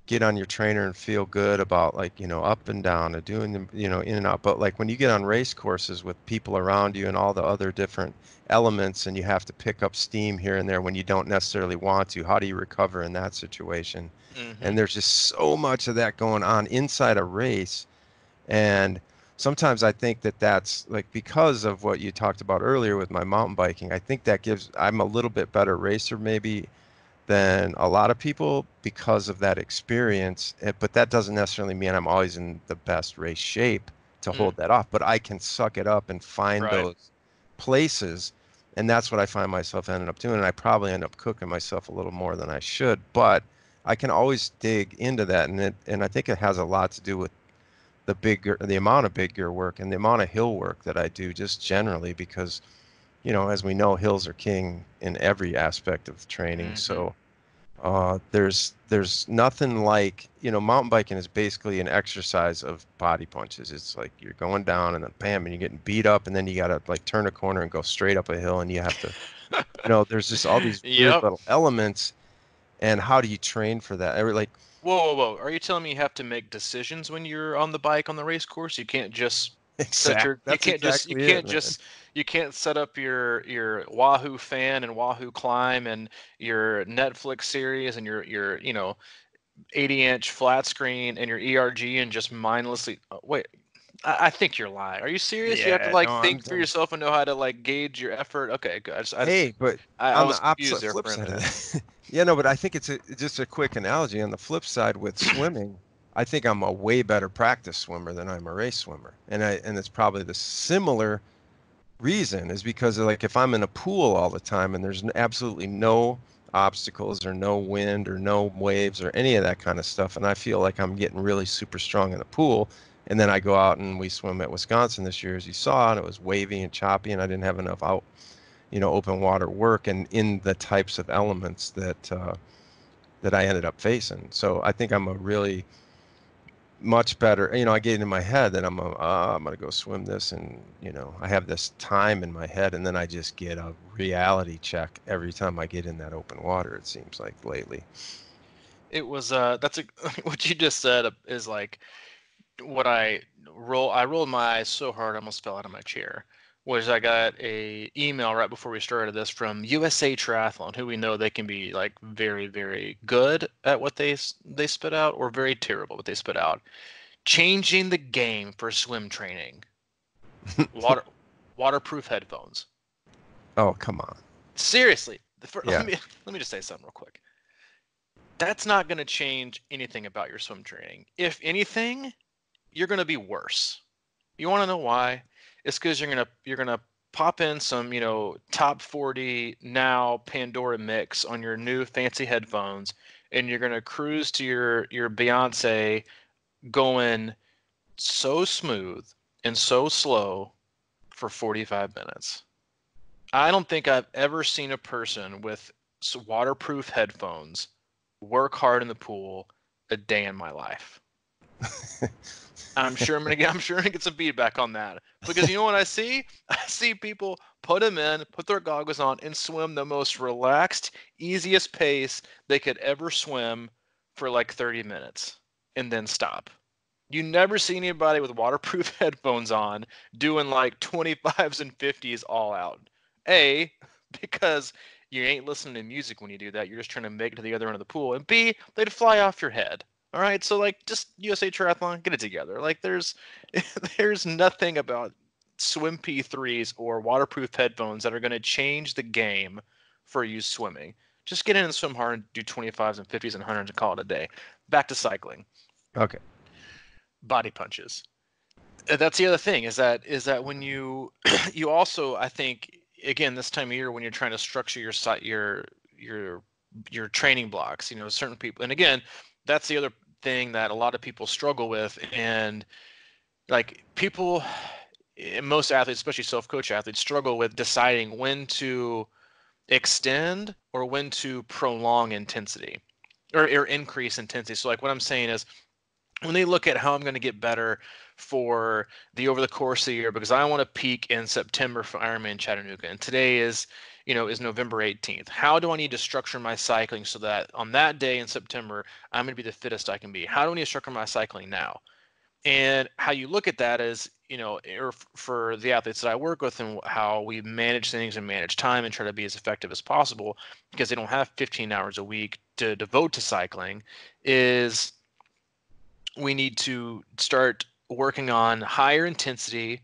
get on your trainer and feel good about, like, up and down and doing them, in and out. But like when you get on race courses with people around you and all the other different elements, and you have to pick up steam here and there when you don't necessarily want to, how do you recover in that situation? Hmm. And there's just so much of that going on inside a race. And sometimes I think that that's like because of what you talked about earlier with my mountain biking. I think I'm a little bit better racer maybe than a lot of people because of that experience. But that doesn't necessarily mean I'm always in the best race shape to Mm, hold that off. But I can suck it up and find right. those places. And that's what I find myself ending up doing. And I probably end up cooking myself a little more than I should. But I can always dig into that. And I think it has a lot to do with the amount of big gear work and the amount of hill work that I do just generally, because as we know, hills are king in every aspect of training. Hmm. So there's nothing like, mountain biking is basically an exercise of body punches. It's like you're going down and then bam, and you're getting beat up, and then you gotta like turn a corner and go straight up a hill, and you have to, there's just all these weird Yep. little elements. And how do you train for that? Like, Whoa, whoa, whoa. Are you telling me you have to make decisions when you're on the bike on the race course? You can't just set your you that's can't just you exactly it, can't man. just you can't set up your Wahoo fan and Wahoo climb and your Netflix series and your 80-inch flat screen and your ERG and just mindlessly wait. I think you're lying. Are you serious? You have to Yeah, no, like I'm, think for I'm yourself and know how to like gauge your effort. Okay, good. Hey, but I on was the confused opposite there flip for a side of minute. that, yeah, no, but I think it's just a quick analogy. On the flip side with swimming, I think I'm a way better practice swimmer than I'm a race swimmer. And it's probably the similar reason is because like if I'm in a pool all the time and there's absolutely no obstacles or no wind or no waves or any of that kind of stuff, and I feel like I'm getting really super strong in the pool, and then I go out and we swim at Wisconsin this year, as you saw, and it was wavy and choppy, and I didn't have enough open water work and in the types of elements that I ended up facing. So I think I'm a really much better. I get in my head that I'm gonna go swim this, and I have this time in my head, and then I just get a reality check every time I get in that open water. It seems like lately. It was that's a what you just said is like what I rolled my eyes so hard I almost fell out of my chair. Was I got a email right before we started this from USA Triathlon, who we know they can be like very, very good at what they spit out, or very terrible what they spit out. Changing the game for swim training. Water waterproof headphones. Oh, come on. Seriously, Yeah. let me just say something real quick. That's not going to change anything about your swim training. If anything, you're going to be worse. You want to know why? It's because you're gonna pop in some top 40 now Pandora mix on your new fancy headphones, and you're gonna cruise to your Beyonce going so smooth and so slow for 45 minutes. I don't think I've ever seen a person with waterproof headphones work hard in the pool a day in my life. I'm sure I'm gonna get some feedback on that because you know what I see? I see people put them in, put their goggles on, and swim the most relaxed, easiest pace they could ever swim for like 30 minutes and then stop. You never see anybody with waterproof headphones on doing like 25s and 50s all out. A, because you ain't listening to music when you do that. You're just trying to make it to the other end of the pool. And B, they'd fly off your head. All right, so like just USA Triathlon, get it together. Like there's nothing about swim P3s or waterproof headphones that are going to change the game for you swimming. Just get in and swim hard and do 25s and 50s and 100s and call it a day. Back to cycling. Okay. Body punches. That's the other thing is that when you you also I think again this time of year when you're trying to structure your site your your training blocks, certain people, and again that's the other thing that a lot of people struggle with, and like people, most athletes, especially self-coach athletes, struggle with deciding when to extend or when to prolong intensity or increase intensity. So like what I'm saying is when they look at how I'm going to get better for the over the course of the year, because I want to peak in September for Ironman Chattanooga, and today is November 18th. How do I need to structure my cycling so that on that day in September I'm going to be the fittest I can be? How do I need to structure my cycling now? And how you look at that is, or for the athletes that I work with and how we manage things and manage time and try to be as effective as possible because they don't have 15 hours a week to devote to cycling, is we need to start working on higher intensity,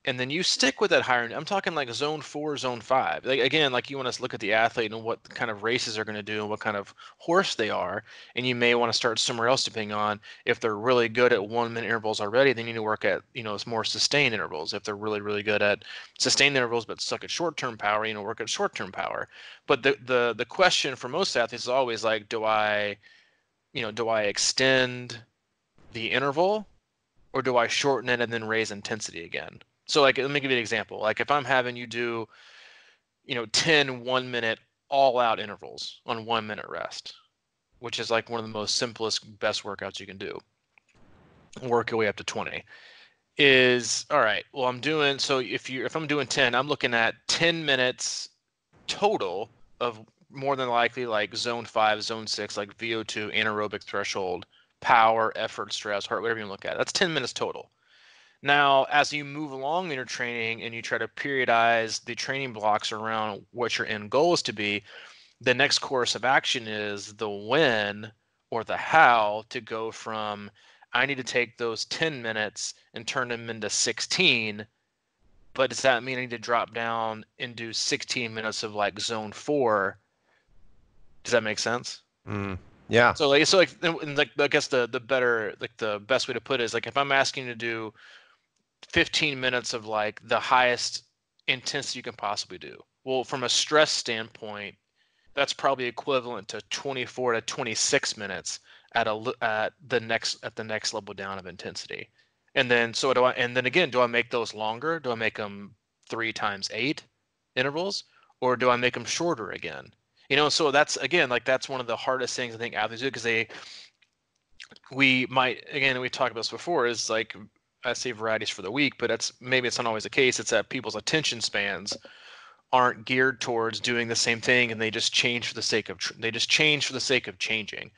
and then you stick with that higher. I'm talking like zone 4, zone 5. Like again, like you want to look at the athlete and what kind of races they're going to do and what kind of horse they are, and you may want to start somewhere else depending on if they're really good at 1 minute intervals already. Then you need to work at it's more sustained intervals. If they're really good at sustained intervals but suck at short-term power, work at short-term power. But the question for most athletes is always like, do I extend the interval, or do I shorten it and then raise intensity again? So like, let me give you an example. Like if I'm having you do, 10 1 minute all out intervals on 1 minute rest, which is like one of the most simplest, best workouts you can do, work your way up to 20 is all right. Well, if I'm doing 10, I'm looking at 10 minutes total of more than likely like zone 5, zone 6, like VO2, anaerobic threshold, power, effort, stress, heart, whatever you look at. That's 10 minutes total. Now, as you move along in your training and you try to periodize the training blocks around what your end goal is to be, the next course of action is the when or the how to go from I need to take those 10 minutes and turn them into 16. But does that mean I need to drop down and do 16 minutes of like zone 4? Does that make sense? Yeah. So like I guess the better, like the best way to put it is like if I'm asking you to do 15 minutes of like the highest intensity you can possibly do. Well, from a stress standpoint, that's probably equivalent to 24 to 26 minutes at the next level down of intensity. And then do I make those longer? Do I make them 3 times 8 intervals, or do I make them shorter again? So that's one of the hardest things I think athletes do, because we talked about this before, is like, I say varieties for the week, but maybe it's not always the case. It's that people's attention spans aren't geared towards doing the same thing, and they just change for the sake of changing,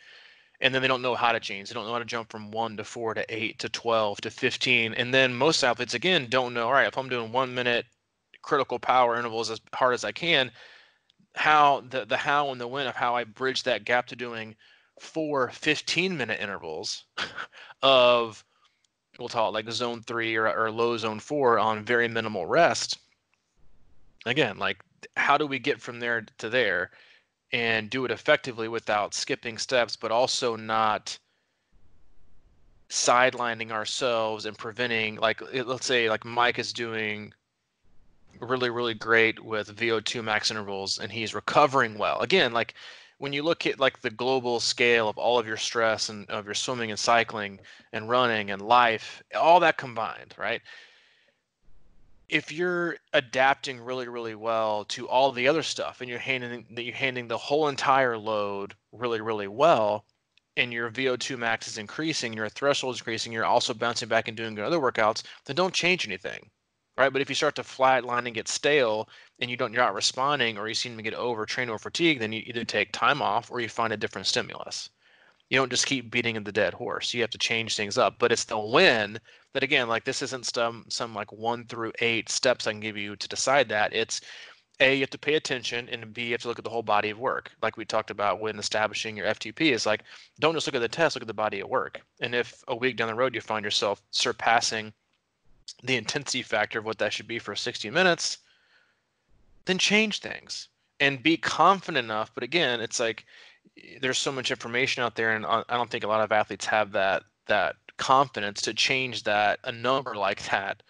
and then they don't know how to change. They don't know how to jump from 1 to 4 to 8 to 12 to 15. And then most athletes, again, don't know, all right, if I'm doing 1 minute critical power intervals as hard as I can, how the how and the when of how I bridge that gap to doing 4 15-minute intervals of, we'll call it like zone 3 or low zone 4 on very minimal rest. Again, like, how do we get from there to there and do it effectively without skipping steps, but also not sidelining ourselves and preventing, like, let's say like Mike is doing really, really great with VO2 max intervals and he's recovering well. Again, like when you look at like the global scale of all of your stress and of your swimming and cycling and running and life, all that combined, right? If you're adapting really, really well to all the other stuff and you're handing the whole entire load really, really well, and your VO2 max is increasing, your threshold is increasing, you're also bouncing back and doing other workouts, then don't change anything, right? But if you start to flatline and get stale and you're not responding, or you seem to get overtrained or fatigued, then you either take time off or you find a different stimulus. You don't just keep beating the dead horse. You have to change things up. But it's the when that, again, like, this isn't some like 1 through 8 steps I can give you to decide that. It's A, you have to pay attention, and B, you have to look at the whole body of work. Like we talked about when establishing your FTP, is like, don't just look at the test, look at the body of work. And if a week down the road you find yourself surpassing the intensity factor of what that should be for 60 minutes, then change things and be confident enough. But again, it's like, there's so much information out there, and I don't think a lot of athletes have that confidence to change a number like that,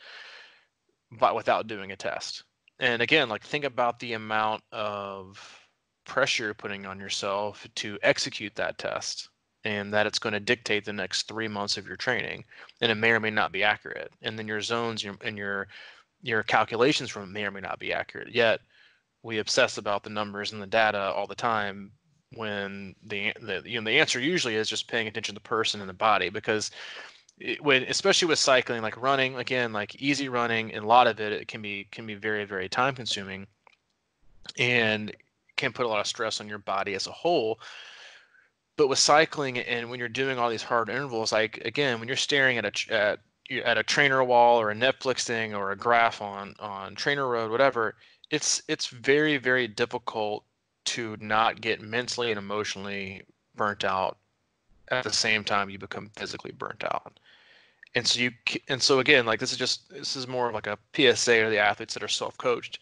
but without doing a test. And again, like, think about the amount of pressure you're putting on yourself to execute that test, and that it's going to dictate the next 3 months of your training, and it may or may not be accurate. And then your zones and your calculations from it may or may not be accurate. Yet we obsess about the numbers and the data all the time, when the answer usually is just paying attention to the person and the body. Because especially with cycling, like running, again, like easy running, and a lot of it can be very, very time consuming and can put a lot of stress on your body as a whole. But with cycling, and when you're doing all these hard intervals, like, again, when you're staring at a trainer wall or a Netflix thing or a graph on Trainer Road, whatever, it's very, very difficult to not get mentally and emotionally burnt out at the same time you become physically burnt out. And so again, like, this is more of like a PSA to the athletes that are self-coached,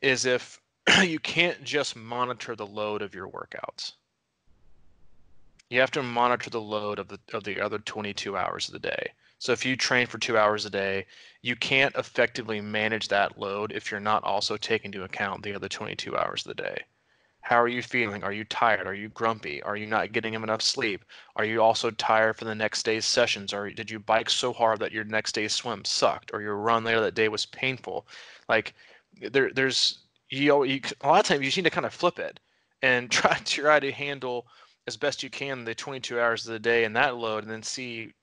is if you can't just monitor the load of your workouts. You have to monitor the load of the other 22 hours of the day. So if you train for 2 hours a day, you can't effectively manage that load if you're not also taking into account the other 22 hours of the day. How are you feeling? Are you tired? Are you grumpy? Are you not getting enough sleep? Are you also tired for the next day's sessions? Or did you bike so hard that your next day's swim sucked, or your run later that day was painful? Like, there's a lot of times you just need to kind of flip it and try to handle as best you can the 22 hours of the day and that load, and then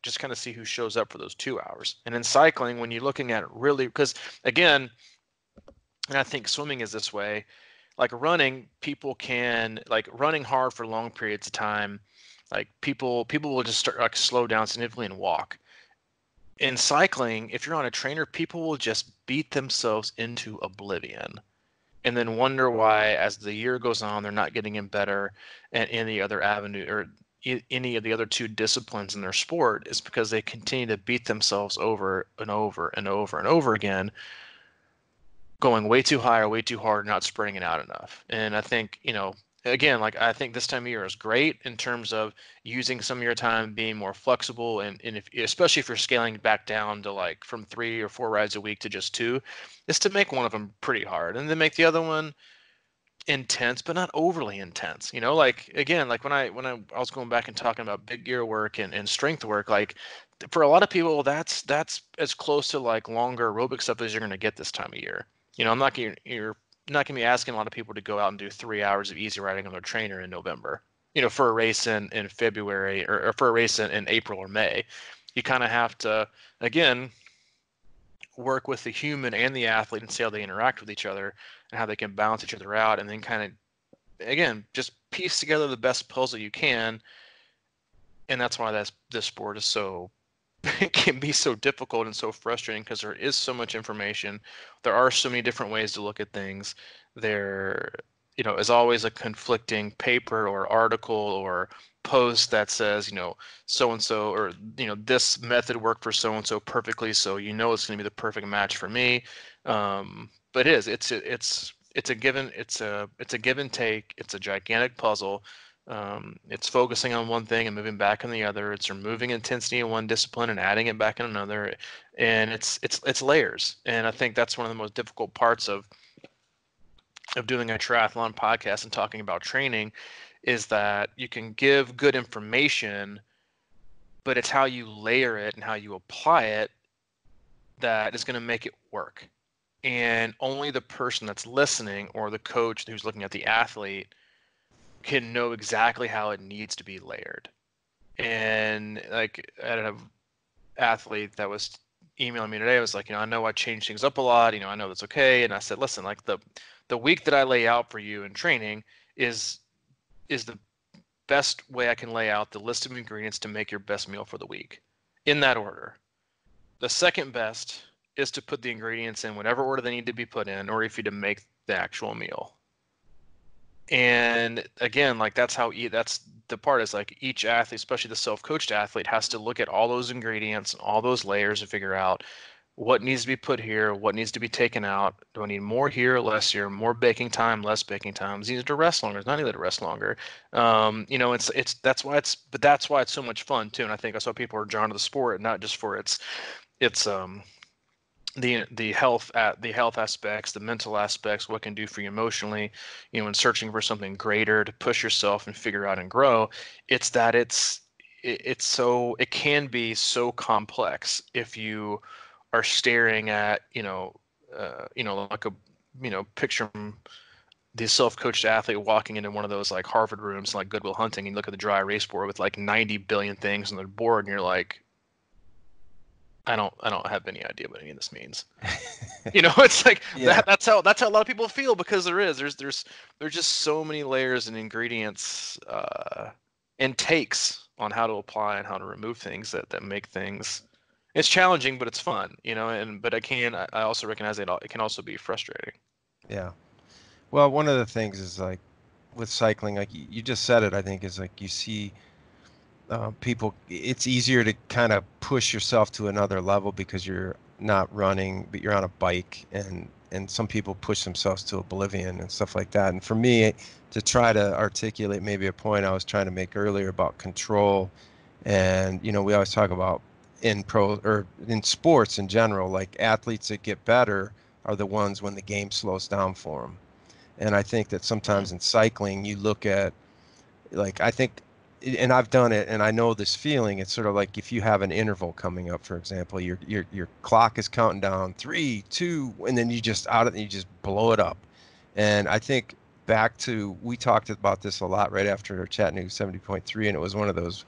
just kind of see who shows up for those 2 hours. And in cycling, when you're looking at it really, because again, and I think swimming is this way, like running, people can, like, running hard for long periods of time, like people will just start, like, slow down significantly and walk. In cycling, if you're on a trainer, people will just beat themselves into oblivion and then wonder why, as the year goes on, they're not getting in better and any other avenue, or any of the other two disciplines in their sport is because they continue to beat themselves over and over and over and over again, going way too high or way too hard, not spreading it out enough. And I think, again, like I think this time of year is great in terms of using some of your time being more flexible, and if, especially if you're scaling back down to like from 3 or 4 rides a week to just two, is to make one of them pretty hard and then make the other one intense but not overly intense. Like again, like when I was going back and talking about big gear work and strength work, like for a lot of people that's as close to like longer aerobic stuff as you're going to get this time of year. I'm not going you're not going to be asking a lot of people to go out and do 3 hours of easy riding on their trainer in November, for a race in February, or for a race in April or May. You kind of have to, again, work with the human and the athlete and see how they interact with each other and how they can balance each other out, and then kind of, again, just piece together the best puzzle you can. And that's why this sport is so it can be so difficult and so frustrating, because there is so much information. There are so many different ways to look at things. There, is always a conflicting paper or article or post that says, so and so, or this method worked for so and so perfectly, so it's going to be the perfect match for me. But it's a give and take. It's a gigantic puzzle. It's focusing on one thing and moving back on the other. It's removing intensity in one discipline and adding it back in another, and it's layers. And I think that's one of the most difficult parts of doing a triathlon podcast and talking about training, is that you can give good information, but it's how you layer it and how you apply it that is going to make it work. And only the person that's listening, or the coach who's looking at the athlete, can know exactly how it needs to be layered. And like, I had an athlete that was emailing me today. I was like, I know I changed things up a lot. I know that's okay. And I said, listen, like the week that I lay out for you in training is the best way I can lay out the list of ingredients to make your best meal for the week, in that order. The second best is to put the ingredients in whatever order they need to be put in, or if you to make the actual meal. And again, like that's the part, is like each athlete, especially the self-coached athlete, has to look at all those ingredients, all those layers, and figure out what needs to be put here, what needs to be taken out. Do I need more here, less here, more baking time, less baking time? Does it need to rest longer? Does not need to rest longer? That's why it's so much fun too. And I think that's why people are drawn to the sport, not just for its the health aspects, the mental aspects, what it can do for you emotionally, and searching for something greater to push yourself and figure out and grow. It's that it can be so complex if you are staring at like a picture the self-coached athlete walking into one of those like Harvard rooms, like Goodwill Hunting, and you look at the dry erase board with like 90 billion things on the board, and you're like, I don't have any idea what any of this means. It's like Yeah. that's how a lot of people feel, because there's just so many layers and ingredients and takes on how to apply and how to remove things that make things. It's challenging, but it's fun, but I also recognize that it can also be frustrating. Yeah. Well, one of the things is like with cycling, like you just said it, I think, is like you see people, it's easier to kind of push yourself to another level because you're not running, but you're on a bike, and some people push themselves to oblivion and stuff like that. And for me, to try to articulate maybe a point I was trying to make earlier about control, and we always talk about in pro or in sports in general, like athletes that get better are the ones when the game slows down for them. And I think that sometimes in cycling, you look at, like, I think, and I've done it, and I know this feeling. It's sort of like if you have an interval coming up, for example, your clock is counting down 3, 2, and then you just blow it up. And I think back to, we talked about this a lot right after our Chattanooga 70.3, and it was one of those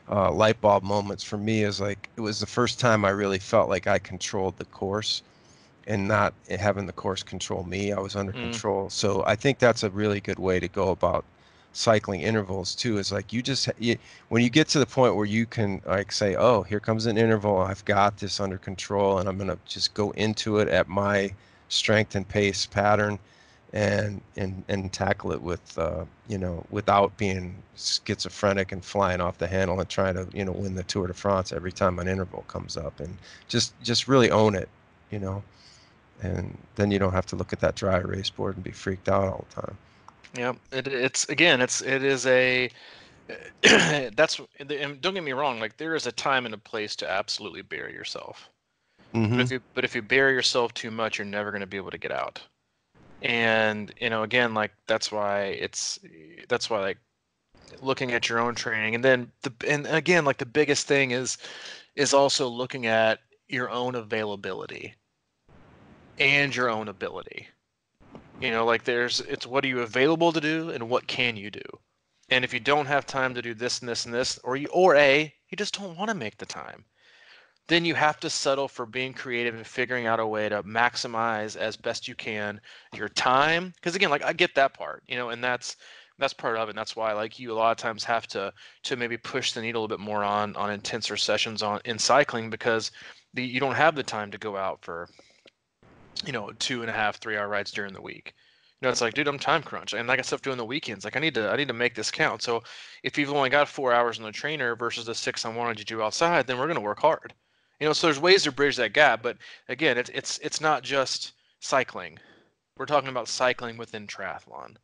light bulb moments for me. Is like, it was the first time I really felt like I controlled the course and not having the course control me. I was under control. So I think that's a really good way to go about cycling intervals too, is like when you get to the point where you can like say, oh, here comes an interval, I've got this under control, and I'm going to just go into it at my strength and pace pattern. and tackle it with without being schizophrenic and flying off the handle and trying to win the Tour de France every time an interval comes up, and just really own it, you know and then you don't have to look at that dry erase board and be freaked out all the time. Yeah, it is a that's and don't get me wrong, like there is a time and a place to absolutely bury yourself. But Mm-hmm. if you bury yourself too much, you're never going to be able to get out. And again, like that's why like looking at your own training, and then and again, like the biggest thing is also looking at your own availability and your own ability. Like it's what are you available to do and what can you do? And if you don't have time to do this and this and this, you just don't want to make the time, then you have to settle for being creative and figuring out a way to maximize as best you can your time. Because again, like I get that part, and that's part of it. And that's why like you a lot of times have to maybe push the needle a bit more on intenser sessions in cycling, because you don't have the time to go out for 2.5, 3 hour rides during the week. It's like, dude, I'm time crunch, and I got stuff doing the weekends. Like, I need to make this count. So, if you've only got 4 hours on the trainer versus the 6 I wanted you to do outside, then we're gonna work hard. So there's ways to bridge that gap. But again, it's not just cycling. We're talking about cycling within triathlon,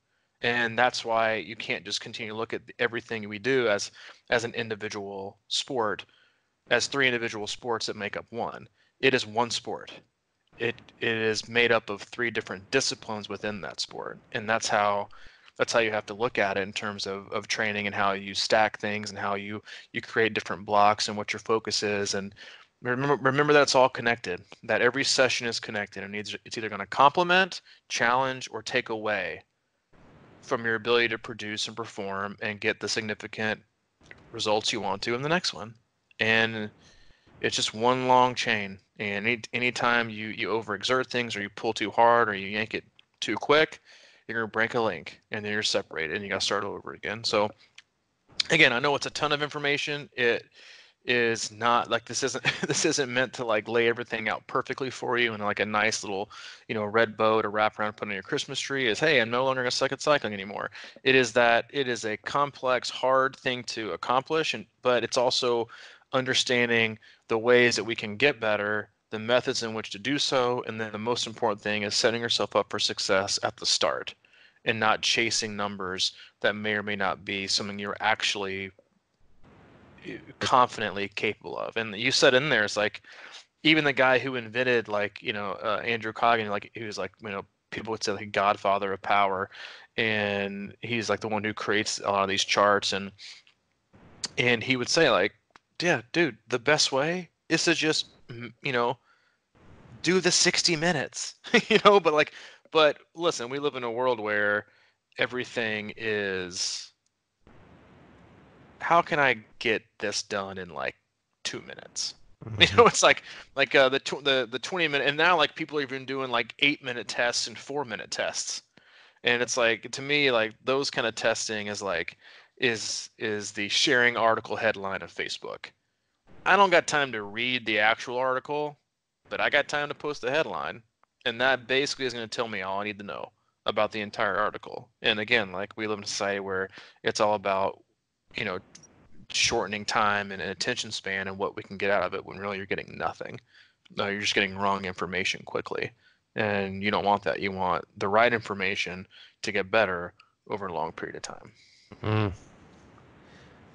and that's why you can't just continue to look at everything we do as an individual sport, as three individual sports that make up one. It is one sport. It is made up of three different disciplines within that sport, and that's how you have to look at it in terms of training, and how you stack things, and how you create different blocks and what your focus is. And remember that it's all connected, that every session is connected, and it's either going to complement, challenge, or take away from your ability to produce and perform and get the significant results you want to in the next one. And it's just one long chain, and anytime you overexert things, or you pull too hard, or you yank it too quick, you're gonna break a link, and then you're separated, and you gotta start over again. So again, I know it's a ton of information. It is not like this isn't this isn't meant to like lay everything out perfectly for you in like a nice little red bow to wrap around, put on your Christmas tree. Is, hey, I'm no longer gonna suck at cycling anymore. It is a complex, hard thing to accomplish, but it's also understanding the ways that we can get better, the methods in which to do so, and then the most important thing is setting yourself up for success at the start, and not chasing numbers that may or may not be something you're actually confidently capable of. And you said in there, it's like even the guy who invented like Andrew Coggin, like he was like people would say like godfather of power, and he's like the one who creates a lot of these charts, and he would say like, yeah, dude, the best way is to just do the 60 minutes. But listen, we live in a world where everything is, how can I get this done in like 2 minutes? Mm-hmm. It's like the 20 minute, and now like people are even doing like 8 minute tests and 4 minute tests, and it's like, to me, like those kind of testing is like is the sharing article headline of Facebook. I don't got time to read the actual article, but I got time to post the headline, and that basically is going to tell me all I need to know about the entire article. And again, like we live in a society where it's all about you know shortening time and attention span and what we can get out of it, when really you're getting nothing. No, you're just getting wrong information quickly. And you don't want that. You want the right information to get better over a long period of time. Mm.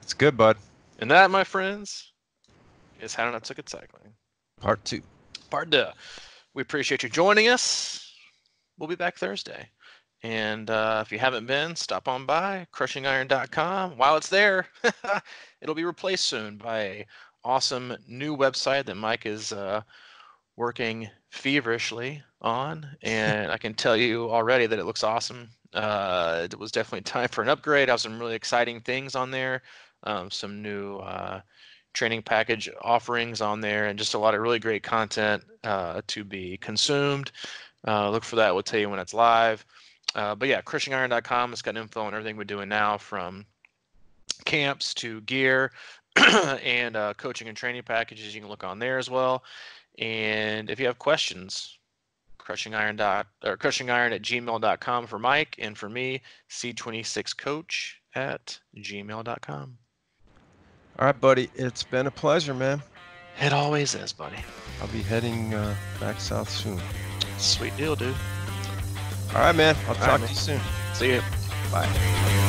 It's good, bud. And that, my friends, is How Not Took It Cycling. Part 2. Part 2. We appreciate you joining us. We'll be back Thursday. And if you haven't been, stop on by crushingiron.com. While it's there, it'll be replaced soon by a awesome new website that Mike is working feverishly on, and I can tell you already that it looks awesome. It was definitely time for an upgrade. I have some really exciting things on there, some new training package offerings on there, and just a lot of really great content to be consumed. Look for that. We'll tell you when it's live. But yeah, CrushingIron.com. It's got info on everything we're doing now, from camps to gear and coaching and training packages. You can look on there as well. And if you have questions, crushingiron@gmail.com for Mike, and for me, C26coach@gmail.com. All right, buddy. It's been a pleasure, man. It always is, buddy. I'll be heading back south soon. Sweet deal, dude. All right, man. I'll All talk right, to man. you soon. See you. Bye.